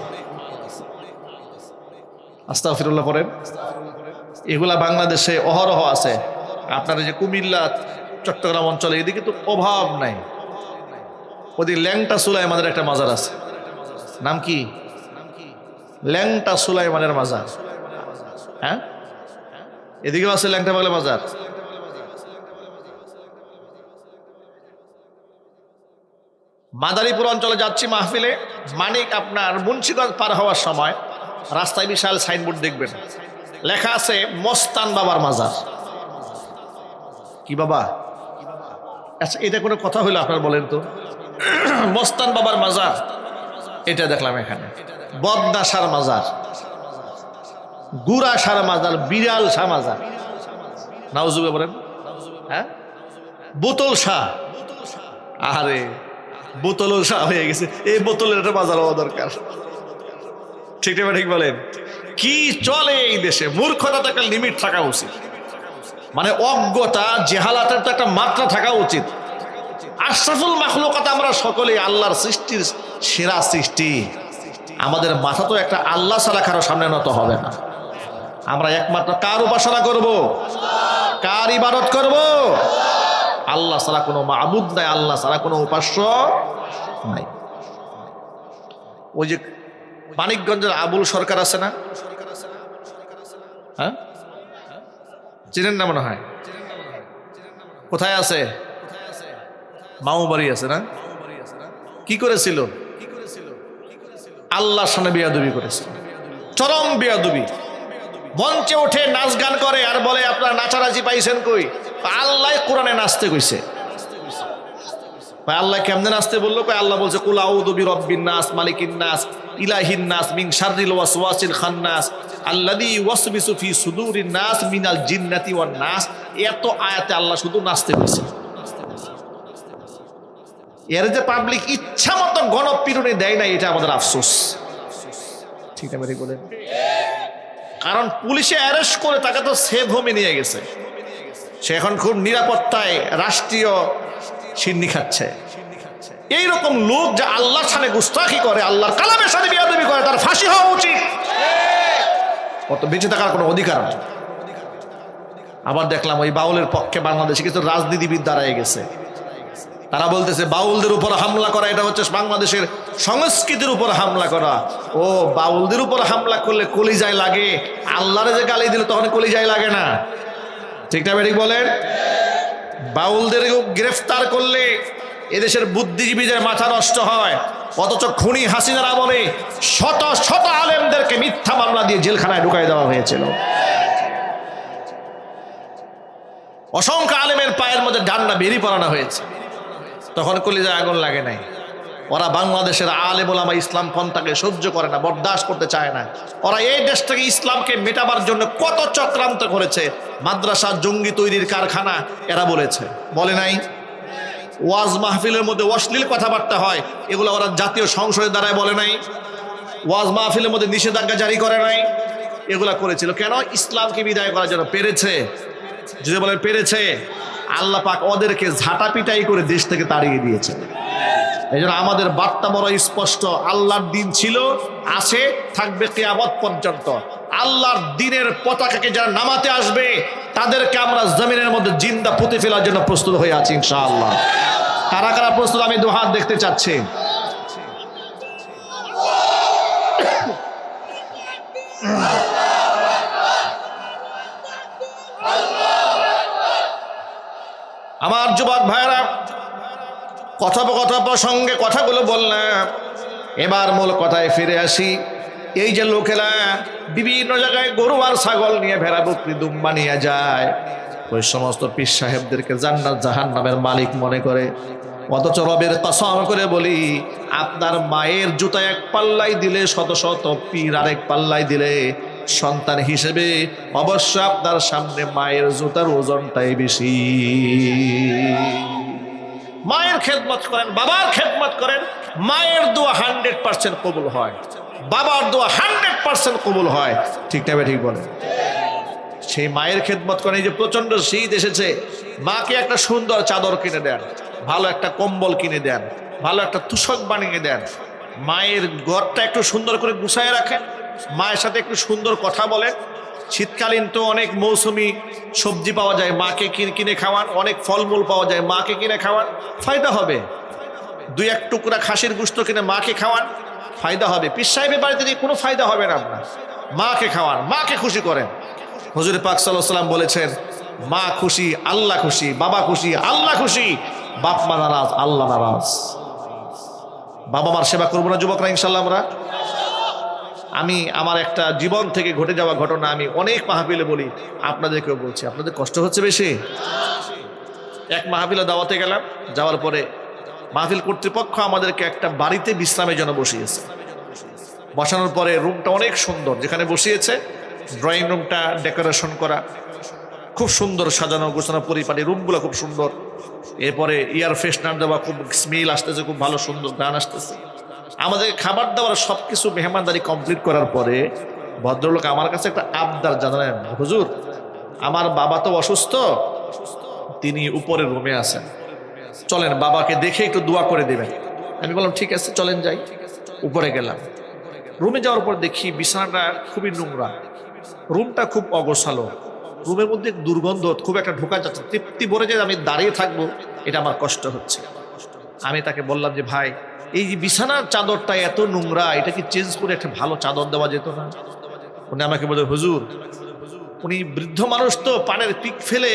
আস্তাগফিরুল্লাহ পড়েন। এগুলা বাংলাদেশে অহরহ আছে। আপনার যে কুমিল্লা চট্টগ্রাম অঞ্চলে এদিকে তো অভাব নাই। ওদিকে ল্যাংটা সুলাইমানের একটা মাজার আছে, নাম কি? ল্যাংটা সুলাইমানের মাজার। হ্যাঁ, এদিকেও আছে ল্যাংটা পাগলা মাজার। মাদারীপুর অঞ্চলে যাচ্ছি মাহফিলে, মানিক আপনার মুন্সিগঞ্জ পার হওয়ার সময় রাস্তায় বিশাল সাইনবোর্ড দেখবেন, লেখা আছে মস্তান বাবার মাজার। কি বাবা? আচ্ছা, এটা কোনো কথা হইলো আপনার বলেন তো? মস্তান বাবার মাজার, এটা দেখলাম এখানে। বদনাশার মাজার, গুড়া সার মাজার, বিড়াল শাহ মাজার। নাউজুবিল্লাহ বলেন। হ্যাঁ, বোতল শাহ। আরে বোতল শাহ হয়ে গেছে, এই বোতলের একটা মাজার হওয়া দরকার। ঠিক না? ঠিক বলেন। কি চলে এই দেশে? মূর্খতা তো একটা লিমিট থাকা উচিত, মানে অজ্ঞতা জেহালাতের তো একটা মাত্রা থাকা উচিত। আশরাফুল মাখলুকাত আমরা সকলেই আল্লাহর সৃষ্টির সেরা সৃষ্টি। আমাদের মাথা তো একটা আল্লাহ ছাড়া কারো সামনে নত হবে না। আমরা একমাত্র কার উপাসনা করব? কার ইবাদত করব? আল্লাহ ছাড়া কোনো মাবুদ নাই, আল্লাহ ছাড়া কোনো উপাস্য নাই। ওই যে মানিকগঞ্জের আবুল সরকার আছে না? হ্যাঁ, চিনেন না মনে হয়? কোথায় আছে? মামুবাড়ি আছে না? কি করেছিল? আল্লাহর সামনে বেয়াদবি করেছিল, চরম বেয়াদবি। মঞ্চে ওঠে নাচ গান করে আর বলে আপনারা নাচানাচি পাইছেন কই? আল্লাহ কোরআনে নাচতে কইছে। আল্লাহ কেমনে নাচতে বললো? আল্লাহ বলছে কুল আউযু বিরাব্বিন নাস মালিকিন নাস ইলাহিন নাস মিন শাররিল ওয়াসওয়াসিল খান্নাস আল্লাযী ইউওয়াসবিসু ফি সুদুরিন নাস মিনাল জিন্নাতি ওয়ান নাস। এত আয়াতে আল্লাহ শুধু নাচতে কইছে। এর যে পাবলিক ইচ্ছা মতো গণপিটুনি দেয় না, এটা আমাদের আফসোস। ঠিক আছে বলেন। কারণ পুলিশে অ্যারেস্ট করে তাকে তো সেফ হোমে নিয়ে গেছে, সে এখন খুব নিরাপত্তায় রাষ্ট্রীয় সিন্নি খাচ্ছে। এইরকম লোক যে আল্লাহর সামনে গুস্তাখি করে, আল্লাহর কালামের সাথে বেয়াদবি করে, তার ফাঁসি হওয়া উচিত। অত বেঁচে থাকার কোনো অধিকার নেই। আবার দেখলাম ওই বাউলের পক্ষে বাংলাদেশে কিছু রাজনীতিবিদ দাঁড়ায় গেছে। তারা বলতেছে বাউলদের উপর হামলা করা এটা হচ্ছে বাংলাদেশের সংস্কৃতির উপর হামলা করা। ও, বাউলদের উপর হামলা করলে কলিজায় লাগে, আল্লাহরে যে গালি দিল তখন কলিজায় লাগে না। ঠিক না বেঠিক বলেন? বাউলদেরকেও গ্রেফতার করলে এদেশের বুদ্ধিজীবীদের মাথা নষ্ট হয়, অথচ খুনি হাসিনার আমলে শত শত আলেমদেরকে মিথ্যা মামলা দিয়ে জেলখানায় ঢুকাই দেওয়া হয়েছিল। অসংখ্য আলেমের পায়ের মধ্যে ডান্ডা বেরি পরানো হয়েছে, তখন কলিজায় আগুন লাগে নাই। ওরা বাংলাদেশের আলেম ওলামা ইসলাম পন্থাকে সহ্য করে না, বরদাস্ত করতে চায় না। ওরা এই দেশ থেকে ইসলামকে মেটাবার জন্য কত চক্রান্ত করেছে। মাদ্রাসা জঙ্গি তৈরির কারখানা এরা বলেছে, বলে নাই? ওয়াজ মাহফিলের মধ্যে অশ্লীল কথাবার্তা হয়, এগুলো ওরা জাতীয় সংসদের দ্বারাই বলে নাই? ওয়াজ মাহফিলের মধ্যে নিষেধাজ্ঞা জারি করে নাই? এগুলা করেছিল কেন? ইসলামকে বিদায় করার জন্য। পেরেছে? যদি বলেন পেরেছে, আল্লাহ পাক ওদেরকে ঝাঁটা পিটাই করে দেশ থেকে তাড়িয়ে দিয়েছে। এই জন্য আমাদের বার্তা বড় স্পষ্ট, আল্লাহর দিন ছিল, আছে, থাকবে কিয়ামত পর্যন্ত। আল্লাহর দিনের পতাকাকে যারা নামাতে আসবে তাদেরকে আমরা জমিনের মধ্যে জিন্দা পুঁতে ফেলার জন্য প্রস্তুত হয়ে আছি ইনশাআল্লাহ। কারা কারা প্রস্তুত আমি দুহাত দেখতে চাচ্ছি। আমার যুবক ভাইরা, কথোপকথন প্রসঙ্গে কথাগুলো বললাম, এবার মূল কথায় ফিরে আসি। এই যে লোকেরা বিভিন্ন জায়গায় গরু আর ছাগল নিয়ে, ভেড়া বকরি দুম্বা নিয়ে যায়, ওই সমস্ত পীর সাহেবদেরকে জান্নাত জাহান্নামের মালিক মনে করে। অথচ রবের কসম করে বলি, আপনার মায়ের জুতা এক পাল্লাই দিলে শত শত পীর আরেক পাল্লাই দিলে, সন্তান হিসেবে অবশ্য আপনার সামনে মায়ের জুতার ওজনটাই বেশি। মায়ের খেদমত করেন, বাবার খেদমত করেন, মায়ের দোয়া 100% কবুল হয়, বাবার দোয়া 100% কবুল হয়। ঠিক না? ঠিক বলেন। সেই মায়ের খেদমত করেন। এই যে প্রচন্ড শীত এসেছে, মাকে একটা সুন্দর চাদর কিনে দেন, ভালো একটা কম্বল কিনে দেন, ভালো একটা তুষক বানিয়ে দেন, মায়ের ঘরটা একটু সুন্দর করে গুছায় রাখেন, মায়ের সাথে একটু সুন্দর কথা বলেন। শীতকালীন তো অনেক মৌসুমি সবজি পাওয়া যায়, মাকে কিনে খাওয়ান। অনেক ফলমূল পাওয়া যায়, মাকে কিনে খাওয়ান, ফায়দা হবে। 2-1 টুকরা খাসির গোশত কিনে মাকে খাওয়ান, ফায়দা হবে। পীর সাহেবের বাড়িতে দিয়ে কোনো ফায়দা হবে না আপনার। মাকে খাওয়ান, মাকে খুশি করেন। হুজুর পাক সাল্লাল্লাহু আলাইহি ওয়াসাল্লাম বলেছেন, মা খুশি আল্লাহ খুশি, বাবা খুশি আল্লাহ খুশি, বাপ মা নারাজ আল্লাহ নারাজ। বাবা মার সেবা করবো না যুবকরা ইনশাল্লাহ আমরা? আমি আমার একটা জীবন থেকে ঘটে যাওয়া ঘটনা আমি অনেক মাহফিলে বলি, আপনাদেরকেও বলছি। আপনাদের কষ্ট হচ্ছে বেশি? এক মাহফিলে দাওয়াতে গেলাম, যাওয়ার পরে মাহফিল কর্তৃপক্ষ আমাদেরকে একটা বাড়িতে বিশ্রামের জন্য বসিয়েছে। বসানোর পরে রুমটা অনেক সুন্দর, যেখানে বসিয়েছে ড্রয়িং রুমটা ডেকোরেশন করা, খুব সুন্দর সাজানো গোছানো পরিপাটি, রুমগুলো খুব সুন্দর। এরপরে এয়ার ফ্রেশনার দেওয়া, খুব স্মেল আসতেছে, খুব ভালো সুন্দর গান আসতেছে। আমাদের খাবার দাবার সব কিছু মেহমানদারি কমপ্লিট করার পরে ভদ্রলোক আমার কাছে একটা আবদার জানালেন, হুজুর আমার বাবা তো অসুস্থ, তিনি উপরের রুমে আছেন, চলেন বাবাকে দেখে একটু দোয়া করে দেবেন। আমি বললাম ঠিক আছে চলেন যাই। উপরে গেলাম, রুমে যাওয়ার পর দেখি বিছানাটা খুবই নোংরা, রুমটা খুব অগোছালো, রুমের মধ্যে দুর্গন্ধ খুব একটা ঢোকা যাচ্ছে, তৃপ্তি ভরে যে আমি দাঁড়িয়ে থাকবো এটা আমার কষ্ট হচ্ছে। আমি তাকে বললাম যে ভাই এই যে বিছানার চাদরটা এত নোংরা, এটা কি চেঞ্জ করে একটা ভালো চাদর দেওয়া যেত না? উনি আমাকে বলে হুজুর, উনি বৃদ্ধ মানুষ তো পানের পিক ফেলে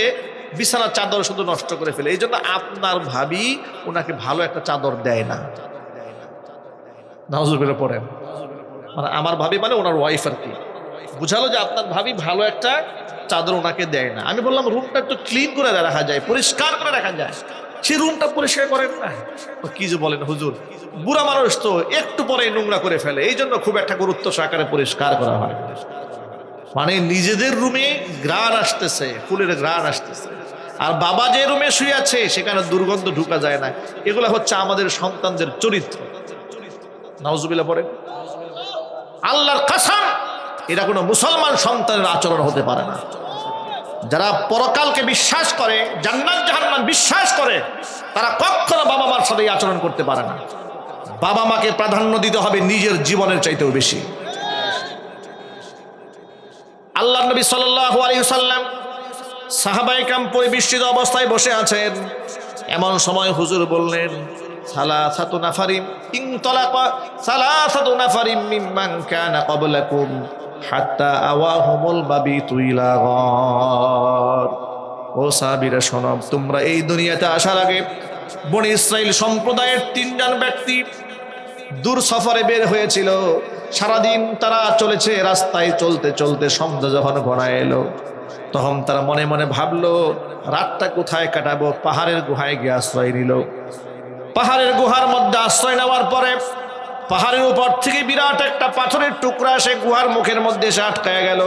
বিছানার চাদর শুধু নষ্ট করে ফেলে, এই জন্য আপনার ভাবি ওনাকে ভালো একটা চাদর দেয় না। নাউজুবিল্লাহ পড়েন। মানে আমার ভাবি মানে ওনার ওয়াইফ আর কি, বুঝালো যে আপনার ভাবি ভালো একটা চাদর ওনাকে দেয় না। আমি বললাম রুমটা একটু ক্লিন করে রাখা যায়, পরিষ্কার করে রাখা যায়, সে রুমটা পরিষ্কার করেন না। কি যে বলেন হুজুর, বুড়া মানুষ তো একটু পরে নোংরা করে ফেলে, এই জন্য খুব একটা গুরুত্ব সহকারে পরিষ্কার করা হয়। মানে নিজেদের রুমে ঘ্রাণ আসতেছে, ফুলের ঘ্রাণ আসতেছে, আর বাবা যে রুমে শুয়ে আছে সেখানে দুর্গন্ধ ঢুকা যায় না। এগুলো হচ্ছে আমাদের সন্তানদের চরিত্র। নাউজুবিল্লাহ পড়েন। আল্লাহর কসম, এটা কোনো মুসলমান সন্তানের আচরণ হতে পারে না। যারা পরকালকে বিশ্বাস করে, জান্নাত জাহান্নাম বিশ্বাস করে, তারা কখনো বাবা মার সাথে আচরণ করতে পারে না। বাবা মাকে প্রাধান্য দিতে হবে নিজের জীবনের চাইতেও বেশি। আল্লাহ নবী সাল্লাল্লাহু আলাইহি ওয়াসাল্লাম সাহাবায়ে কেরাম পরিবেষ্টিত অবস্থায় বসে আছেন, এমন সময় হুজুর বললেন সালাসাতু নাফারিন ইনতালাকা সালাসাতু নাফারিন মিম্মান কানা ক্বাবলাকুম হাত্তা আওয়াহুমুল বাবিতু ইলা গার। ও সাহাবীরা শোনো, তোমরা এই দুনিয়াতে আসার আগে বনি ইসরাইল সম্প্রদায়ের 3 জন ব্যক্তি দূর সফরে বের হয়েছিল। সারাদিন তারা চলেছে, রাস্তায় চলতে চলতে সন্ধ্যা যখন ঘনায় এলো, তখন তারা মনে মনে ভাবলো রাতটা কোথায় কাটাবো। পাহাড়ের গুহায় গিয়ে আশ্রয় নিল। পাহাড়ের গুহার মধ্যে আশ্রয় নেওয়ার পরে পাহাড়ের উপর থেকে বিরাট একটা পাথরের টুকরা সে গুহার মুখের মধ্যে এসে আটকায় গেল।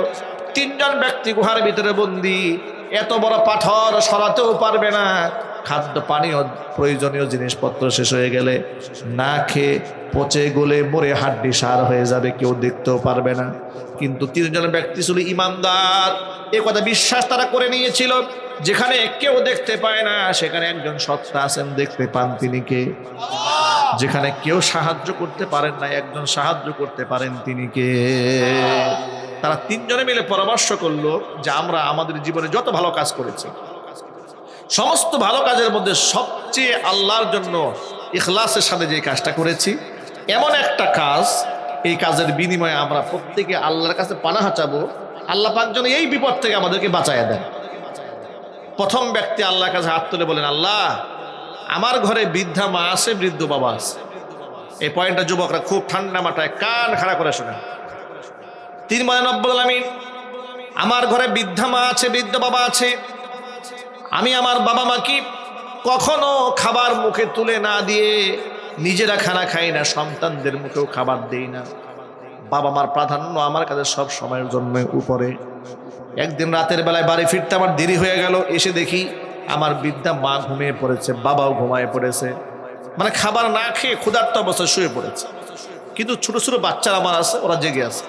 3 জন ব্যক্তি গুহার ভিতরে বন্দী। এত বড় পাথর সরাতেও পারবে না। খাদ্য পানীয় প্রয়োজনীয় জিনিসপত্র শেষ হয়ে গেলে না খেয়ে পচে গলে মরে হাড্ডি সার হয়ে যাবে, কেউ দেখতেও পারবে না। কিন্তু 3 জন ব্যক্তি ছিল ইমানদার, এ কথা বিশ্বাস তারা করে নিয়েছিল। যেখানে কেউ দেখতে পায় না সেখানে একজন সত্তা আছেন, দেখতে পান, তিনি কে? যেখানে কেউ সাহায্য করতে পারেন না একজন সাহায্য করতে পারেন, তিনি কে? তারা 3 জনে মিলে পরামর্শ করলো যে আমরা আমাদের জীবনে যত ভালো কাজ করেছি, সমস্ত ভালো কাজের মধ্যে সবচেয়ে আল্লাহর জন্য ইখলাসের সাথে যে কাজটা করেছি, এমন একটা কাজ, এই কাজের বিনিময়ে আমরা প্রত্যেকে আল্লাহর কাছে পানাহা চাবো, আল্লাহ পাক যেন এই বিপদ থেকে আমাদেরকে বাঁচাইয়া দেন। প্রথম ব্যক্তি আল্লাহর কাছে হাত তুলে বলেন, আল্লাহ, আমার ঘরে বৃদ্ধা মা আছে, বৃদ্ধ বাবা আছে। এই পয়েন্টটা যুবকরা খুব ঠান্ডা মাথায় কান খাড়া করে শোনেন। তিনি বলেন, রব্বুল আলামিন, আমার ঘরে বৃদ্ধা মা আছে, বৃদ্ধ বাবা আছে। আমি আমার বাবা মাকে কখনো খাবার মুখে তুলে না দিয়ে নিজেরা খানা খাই না, সন্তানদের মুখেও খাবার দেই না। বাবা মার প্রাধান্য আমার কাছে সব সময়ের জন্য উপরে। একদিন রাতের বেলায় বাড়ি ফিরতে আমার দেরি হয়ে গেল। এসে দেখি আমার বৃদ্ধা মা ঘুমিয়ে পড়েছে, বাবাও ঘুমায় পড়েছে, মানে খাবার না খেয়ে ক্ষুধার্ত অবস্থায় শুয়ে পড়েছে। কিন্তু ছোট ছোট বাচ্চারা আমার আছে, ওরা জেগে আছে।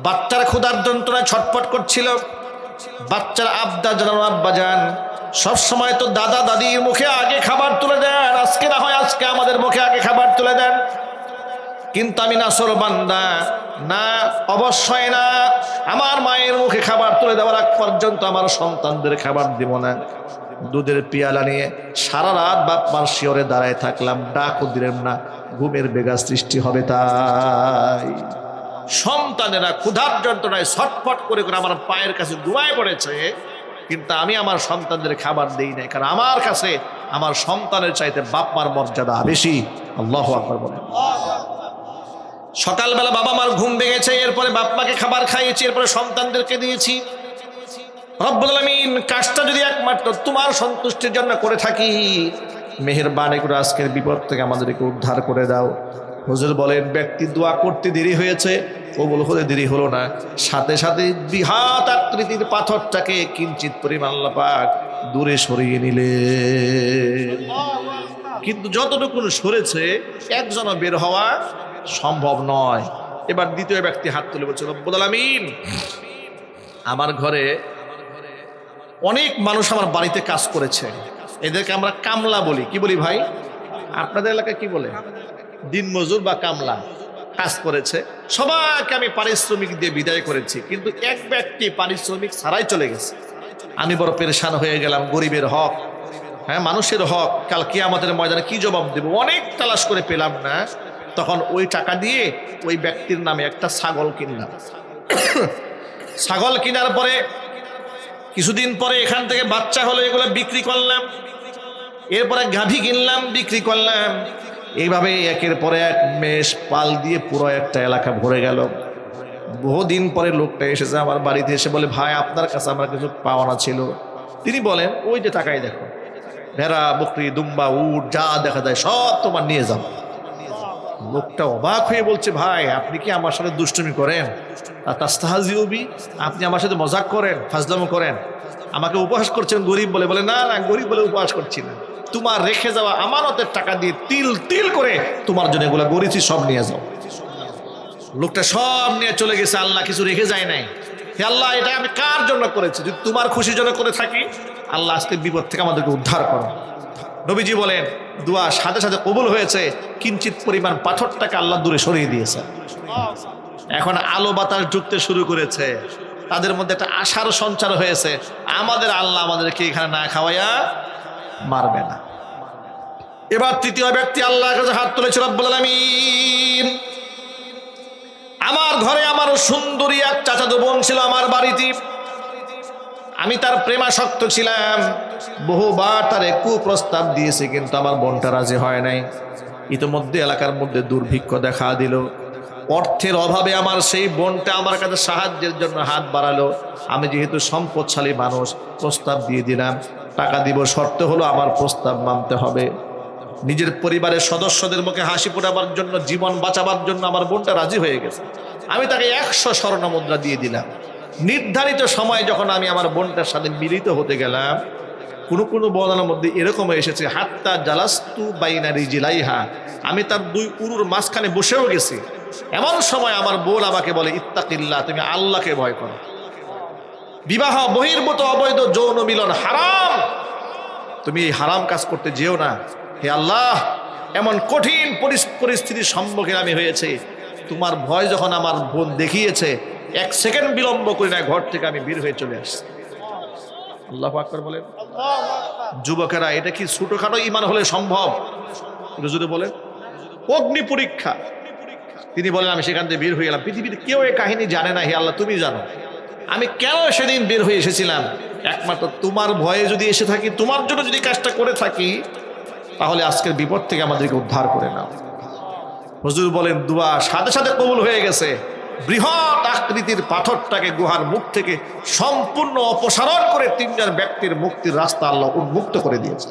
বাচ্চারা ক্ষুধার যন্ত্রণায় ছটফট করছিল। বাচ্চারা আবদার জানানো, আব্বা যান, সবসময় তো দাদা দাদির মুখে আগে খাবার তুলে দেন, আজকে না হয় আজকে আমাদের মুখে আগে খাবার তুলে দেন। কিন্তু আমি নাছর বান্দা, না, অবশ্যই না, আমার মায়ের মুখে খাবার তুলে দেওয়ার আগ পর্যন্ত আমার সন্তানদের খাবার দিব না। দুধের পিয়ালা নিয়ে সারা রাত বাপ মার শিয়রে দাঁড়ায় থাকলাম, ডাকও দিলেন না, ঘুমের বেগা সৃষ্টি হবে তাই। সন্তানেরা ক্ষুধার যন্ত্রণায় ছটফট করে করে আমার পায়ের কাছে ঘুমায় পড়েছে, কিন্তু আমি আমার সন্তানদের খাবার দেই নাই, কারণ আমার কাছে আমার সন্তানের চাইতে বাপ মার মর্যাদা বেশি। আল্লাহু আকবার বলেন। সকালবেলা বাবা মার ঘুম ভেঙেছে, এরপরে বাপ মাকে খাবার খাইয়েছি, এরপরে সন্তানদেরকে দিয়েছি। রব্বুল আলামিন, কাজটা যদি একমাত্র তোমার সন্তুষ্টির জন্য করে থাকি, মেহেরবানি করে আজকের বিপদ থেকে আমাদেরকে উদ্ধার করে দাও। হুজুর বলেন, ব্যক্তি দোয়া করতে দেরি হয়েছে, কবুল হতে দেরি হলো না, সাথে সাথে বৃহৎ আকৃতির পাথরটাকে কিঞ্চিত পরিমাণ আল্লাহ পাক দূরে সরিয়ে নিলেন। কিন্তু যতটুকু সরেছে একজনও বের হওয়া সম্ভব নয়। এবার দ্বিতীয় ব্যক্তি হাত তুলে বলছে, রব্বুল আলামিন, আমার ঘরে অনেক মানুষ আমার বাড়িতে কাজ করেছে, এদেরকে আমরা কামলা বলি। কি বলি ভাই? আপনাদের এলাকায় কি বলে? দিনমজুর বা কামলা কাজ করেছে। সবাইকে আমি পারিশ্রমিক দিয়ে বিদায় করেছি, কিন্তু এক ব্যক্তি পারিশ্রমিক ছাড়াই চলে গেছে। আমি বড় পেরেশান হয়ে গেলাম। গরিবের হক, হ্যাঁ, মানুষের হক, কাল কিয়ামতের ময়দানে কি জবাব দেব? অনেক তালাশ করে পেলাম না। তখন ওই টাকা দিয়ে ওই ব্যক্তির নামে একটা ছাগল কিনলাম। ছাগল কেনার পরে কিছুদিন পরে এখান থেকে বাচ্চা হলো, এগুলো বিক্রি করলাম। এরপরে গাভী কিনলাম, বিক্রি করলাম। এইভাবে একের পরে এক মেষ পাল দিয়ে পুরো একটা এলাকা ভরে গেল। বহুদিন পরে লোকটা এসেছে আমার বাড়িতে, এসে বলে, ভাই, আপনার কাছে আমার কিছু পাওনা ছিল। তিনি বলেন, ওই যে টাকাই দেখো, ভেড়া, বকরি, দুম্বা, উট যা দেখা যায় সব তোমার নিয়ে যাও। লোকটা অবাক হয়ে বলছে, ভাই, আপনি কি আমার সাথে দুষ্টুমি করেন? তাস্তাহজিউবি, আপনি আমার সাথে মজাক করেন, ফাজলামো করেন, আমাকে উপহাস করছেন গরিব বলে? বলে, না না, গরিব বলে উপহাস করছি না, তোমার রেখে যাওয়া আমানতের টাকা দিয়ে তিল তিল করে তোমার জন্য এগুলো গড়েছি, সব নিয়ে যাও। লোকটা সব নিয়ে চলে গেছে, আল্লাহ কিছু রেখে যায় নাই। হে আল্লাহ, এটা আমি কার জন্য করেছি? যদি তোমার খুশির জন্য করে থাকি, আল্লাহ আজকে বিপদ থেকে আমাদেরকে উদ্ধার করো। নবীজি বলেন, দোয়া সাথে সাথে কবুল হয়েছে, কিঞ্চিত পরিমাণ পাথরটাকে আল্লাহ দূরে সরিয়ে দিয়েছে। এখন আলো বাতাস ঢুকতে শুরু করেছে, তাদের মধ্যে একটা আশার সঞ্চার হয়েছে, আমাদের আল্লাহ আমাদেরকে এখানে না খাওয়াইয়া মারবে না। এবার তৃতীয় ব্যক্তি আল্লাহর কাছে হাত তুলেছে, রব্বুল আলামিন, আমার ঘরে আমার সুন্দরী এক চাচাতো বোন ছিল আমার বাড়িতে। আমি তার প্রেমাসক্ত ছিলাম, বহুবার তারে কুপ্রস্তাব দিয়েছি, কিন্তু আমার বোনটা রাজি হয় নাই। ইতিমধ্যে এলাকার মধ্যে দুর্ভিক্ষ দেখা দিল, অর্থের অভাবে আমার সেই বোনটা আমার কাছে সাহায্যের জন্য হাত বাড়ালো। আমি যেহেতু সম্পদশালী মানুষ, প্রস্তাব দিয়ে দিলাম, টাকা দিব, শর্ত হলো আমার প্রস্তাব মানতে হবে। নিজের পরিবারের সদস্যদের মুখে হাসি ফোটাবার জন্য, জীবন বাঁচাবার জন্য আমার বোনটা রাজি হয়ে গেছে। আমি তাকে 100 স্বর্ণ মুদ্রা দিয়ে দিলাম। নির্ধারিত সময় যখন আমি আমার বোনটার সাথে মিলিত হতে গেলাম, কোনো বর্ণনার মধ্যে এরকম এসেছে, হাত্তা জালাস্তু বাইনা রিজিলাইহা, আমি তার দুই উরুর মাঝখানে বসেও গেছি। এমন সময় আমার বোন আমাকে বলে, ইত্তাকিল্লাহ, তুমি আল্লাহকে ভয় করো, বিবাহ বহির্ভূত অবৈধ যৌন মিলন হারাম, তুমি এই হারাম কাজ করতে যেও না। হে আল্লাহ, এমন কঠিন পরিস্থিতির সম্মুখীন আমি হয়েছে, তোমার ভয় যখন আমার বোন দেখিয়েছে, 1 সেকেন্ড বিলম্ব করি না, ঘর থেকে আমি বের হয়ে চলে আসছি। আল্লাহু আকবার বলেন। যুবকেরা, এটা কি ছোটখাটো ঈমান হলে সম্ভব? যদি বলেন অগ্নি পরীক্ষা। তিনি বলেন, আমি সেখান থেকে বের হয়ে গেলাম। পৃথিবীতে কেউ এই কাহিনী জানে না, হে আল্লাহ তুমি জানো। আমি কেন সেদিন বের হয়ে এসেছিলাম? একমাত্র তোমার ভয়ে যদি এসে থাকি, তোমার জন্য যদি কাজটা করে থাকি, তাহলে আজকের বিপদ থেকে আমাদেরকে উদ্ধার করে নাও। হুজুর বলেন, দুয়া সাথে সাথে কবুল হয়ে গেছে। বৃহৎ আকৃতির পাথরটাকে গুহার মুখ থেকে সম্পূর্ণ অপসারণ করে 3 ব্যক্তির মুক্তির রাস্তা আল্লাহ উন্মুক্ত করে দিয়েছে।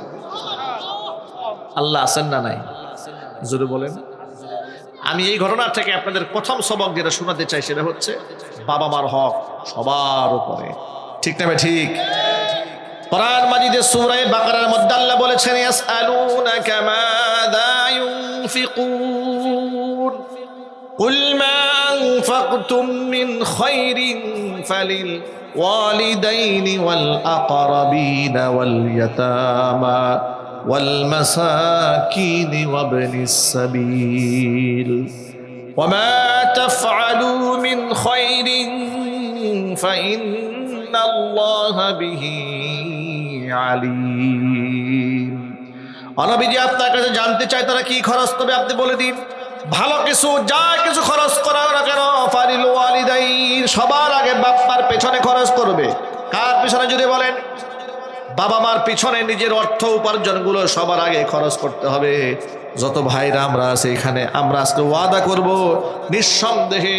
আল্লাহ আছেন না নাই? হুজুর বলেন। আমি এই ঘটনা থেকে আপনাদের প্রথম সবক যেটা শোনাতে চাই, সেটা হচ্ছে বাবা মার হক সবার উপরে। ঠিক না ভাই? ঠিক। কোরআন মাজিদে সূরা বাকারার মধ্যে আল্লাহ বলেছেন, ইয়াসআলুনাকা মাযা ইউনফিকুন কুল মা আনফাকতুম মিন খায়রিন ফালিল ওয়ালিদাইনি ওয়াল আকরাবিনা ওয়াল ইয়াতামা ওয়াল মাসাকিনি ওয়াবনিস সাবিল ওয়া মা তাফআলু মিন খায়রিন ফাইন্নাল্লাহা বিহি আলিম। নবীজি আপনার কাছে জানতে চাই, তারা কি খরচ করবে আপনি বলে দিন। ভালো কিছু, যা কিছু খরচ করার না কেন, ফারিল ওয়ালিদাইন, সবার আগে বাপ-মার পেছনে খরচ করবে। কার পেছনে যদি বলেন? বাবা মার পিছনে নিজের অর্থ উপার্জনগুলো সবার আগে খরচ করতে হবে। যত ভাইরা আমরা আছি এখানে, আমরা আজকে ওয়াদা করব, নিঃসন্দেহে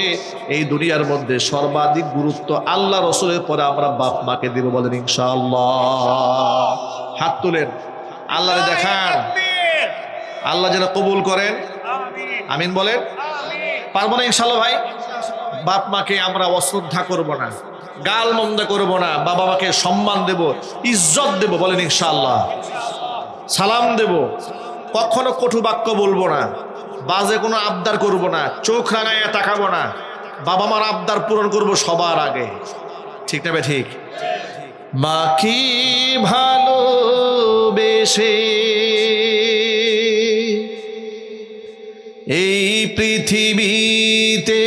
এই দুনিয়ার মধ্যে সর্বাধিক গুরুত্ব আল্লাহ রসুলের পরে আমরা বাপ মাকে দিব। বলেন ইনশাআল্লাহ। হাত তুলেন, আল্লাহরে দেখান, আল্লাহ যেন কবুল করেন। আমিন বলেন। পারবো না ইনশাআল্লাহ ভাই? বাপ মাকে আমরা অশ্রদ্ধা করব না, গাল মন্দ করব না, বাবা মাকে সম্মান দেব, ইজ্জত দেব। বলেন ইনশাআল্লাহ। সালাম দেব, কখনো কটু বাক্য বলবো না, বাজে কোনো আবদার করব না, চোখ রাঙাইয়া তাকাবো না, বাবা মার আবদার পূরণ করব সবার আগে। ঠিক না ভাই? ঠিক। মা কি ভালোবেসে এই পৃথিবীতে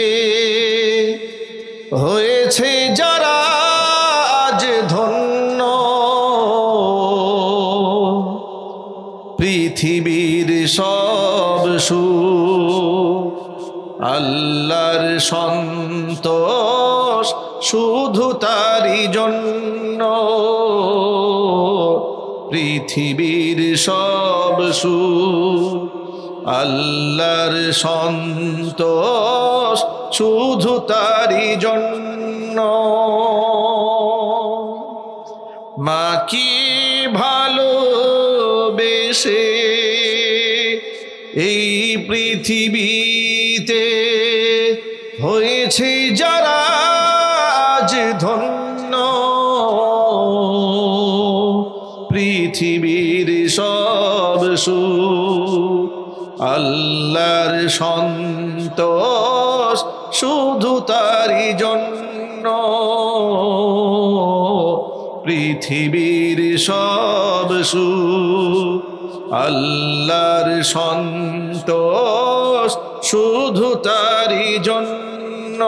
হয়েছে যারা আজ ধন্য, পৃথিবীর সব সুখ আল্লাহর সন্তোষ শুধু তারই জন্য, পৃথিবীর সব সুখ আল্লাহর সন্তোষ শুধু তারই জন্য। মা কি ভালোবেসে এই পৃথিবীতে হয়েছে যারা আজ ধন্য, পৃথিবীর সব সুখ আল্লাহর সন্তোষ শুধু তারই জন্য, পৃথিবীর সব সুখ আল্লাহর সন্তোষ শুধু তারই জন্য।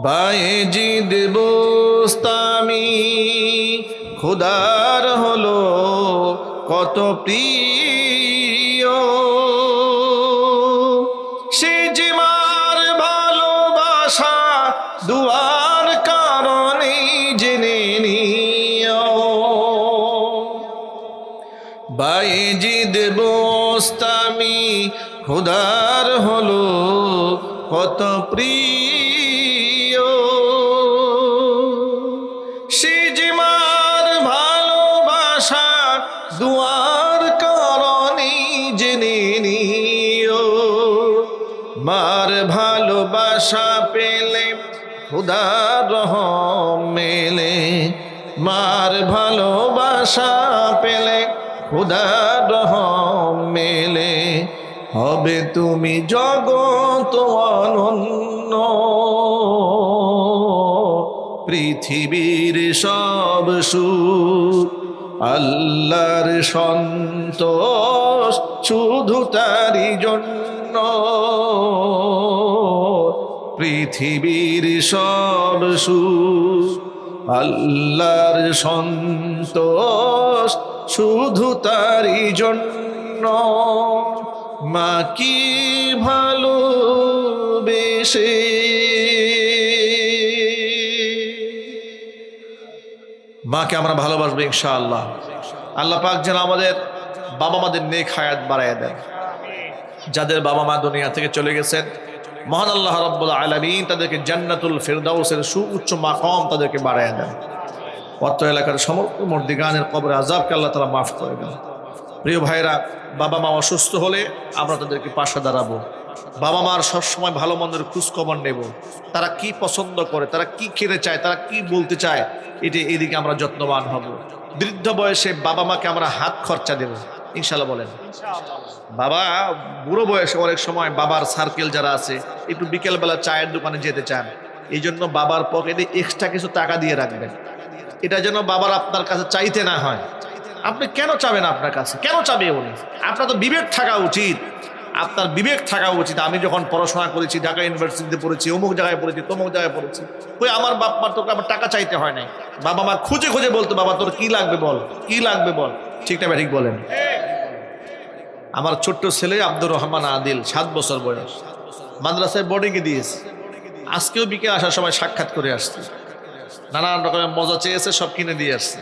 বায়েজিদ বোস্তামি খোদার হলো কত প্রিয়, সে যে মার ভালোবাসা দুয়ার কা গোস্তামি খোদার হলো কত প্রিয়, সিজমার ভালোবাসা দুয়ার করনি জেনে নিও, মার ভালোবাসা পেলে খোদার রহম মেলে, মার ভালোবাসা পেলে খোদার রহম মেলে, হবে তুমি জগত অনন্য, পৃথিবীর সব সুখ আল্লাহর সন্তোষ শুধু তারই জন্য, পৃথিবীর সব সুখ আল্লাহর সন্তোষ শুধু তারই জন্য, মা কি ভালোবেসে মাকে আমরা ভালোবাসবো ইনশাআল্লাহ। আল্লাহ পাক যেন আমাদের বাবা মাদের নেক হায়াত বাড়ায় দেন। যাদের বাবা মা দুনিয়া থেকে চলে গেছেন, মহান আল্লাহ রাব্বুল আলামিন তাদেরকে জান্নাতুল ফিরদাউসের সুউচ্চ মাকাম তাদেরকে বাড়ায় দেন। অত্র এলাকার সমস্ত মর্দিগানের কবরে আযাবকে আল্লাহ তাআলা মাফ করে দেন। প্রিয় ভাইরা, বাবা মা অসুস্থ হলে আমরা তাদেরকে পাশে দাঁড়াবো। বাবা মার সবসময় ভালো মন্দের খোঁজখবর নেব। তারা কি পছন্দ করে, তারা কি খেতে চায়, তারা কি বলতে চায়, এদিকে আমরা যত্নবান হব। বৃদ্ধ বয়সে বাবা মাকে আমরা হাত খরচা দেব ইনশাআল্লাহ। বলেন বাবা বুড়ো বয়সে অনেক সময় বাবার সার্কেল যারা আছে একটু বিকেলবেলা চায়ের দোকানে যেতে চান, এই জন্য বাবার পকেটে এক্সট্রা কিছু টাকা দিয়ে রাখবেন। এটা যেন বাবার আপনার কাছে চাইতে না হয়। আপনি কেন চাবেন? আপনার কাছে কেন চাবে উনি? আপনার তো বিবেক থাকা উচিত, আপনার বিবেক থাকা উচিত। আমি যখন পড়াশোনা করেছি, ঢাকা ইউনিভার্সিটিতে পড়েছি, অমুক জায়গায় পড়েছি, তমুক জায়গায় পড়েছি, ওই আমার বাপ মার তোকে আমার টাকা চাইতে হয় নাই। বাবা মা খুঁজে খুঁজে বলতো, বাবা তোর কি লাগবে বল, কি লাগবে বল। ঠিক না ঠিক বলেন? আমার ছোট্ট ছেলে আব্দুর রহমান আদিল 7 বছর বয়স, মাদ্রাসায় বোর্ডিংয়ে দিয়েছে। আজকেও বিকেল আসার সময় সাক্ষাৎ করে আসছে, নানান রকমের মজা চেয়েছে, সব কিনে দিয়ে আসছে।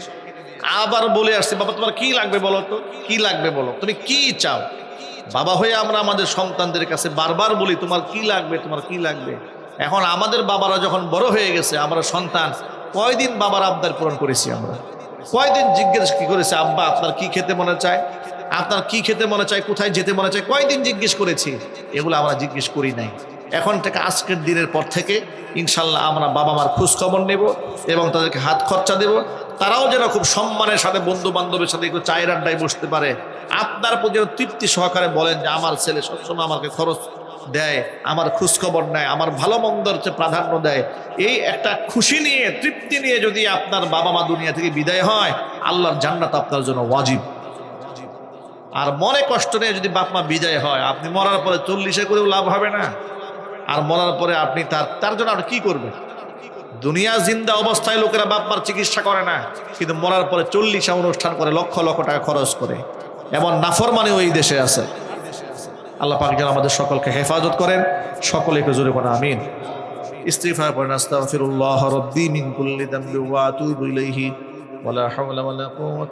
আবার বলে আসছে, বাবা তোমার কি লাগবে বলো তো, কি লাগবে বলো, তুমি কি চাও। বাবা হয়ে আমরা আমাদের সন্তানদের কাছে বারবার বলি তোমার কি লাগবে, তোমার কি লাগবে। এখন আমাদের বাবারা যখন বড় হয়ে গেছে, আমরা সন্তান কয়দিন বাবার আবদার পূরণ করেছি? আমরা কয়দিন জিজ্ঞেস কি করেছি, আব্বা আপনার কি খেতে মনে চায়, আপনার কি খেতে মনে চায়, কোথায় যেতে মনে চায়, কয়দিন জিজ্ঞেস করেছি? এগুলো আমরা জিজ্ঞেস করি নাই। এখন থেকে আজকের দিনের পর থেকে ইনশাল্লাহ আমরা বাবা মার খোঁজ খবর নেব এবং তাদেরকে হাত খরচা দেব। তারাও যেন খুব সম্মানের সাথে বন্ধু বান্ধবের সাথে একটু চায়ের আড্ডায় বসতে পারে। আপনার প্রতি তৃপ্তি সহকারে বলেন যে আমার ছেলে সবসময় আমাকে খরচ দেয়, আমার খোঁজ খবর নেয়, আমার ভালো মন্দর চেয়ে প্রাধান্য দেয়। এই একটা খুশি নিয়ে, তৃপ্তি নিয়ে যদি আপনার বাবা মা দুনিয়া থেকে বিদায় হয়, আল্লাহর জান্নাত আপনার জন্য ওয়াজিব। আর মনে কষ্ট নিয়ে যদি বাপ মা বিদায় হয়, আপনি মরার পরে 40 করেও লাভ হবে না। আর মরার পরে আপনি তার জন্য আপনি কি করবেন? দুনিয়া জিন্দা অবস্থায় লোকেরা বাপ মার চিকিৎসা করে না, কিন্তু মরার পরে 40 অনুষ্ঠান করে, লক্ষ লক্ষ টাকা খরচ করে। এমন নাফরমানি ওই দেশে আছে। আল্লাহ পাক যেন আমাদের সকলকে হেফাজত করেন। সকলে একটু জোরে বলেন আমিন। ইস্তিগফার করেন, আস্তাগফিরুল্লাহ রাব্বি মিন কুল্লি যামবি ওয়া আতুবু ইলাইহি ওয়া লা হাওলা ওয়া লা কুওয়াতা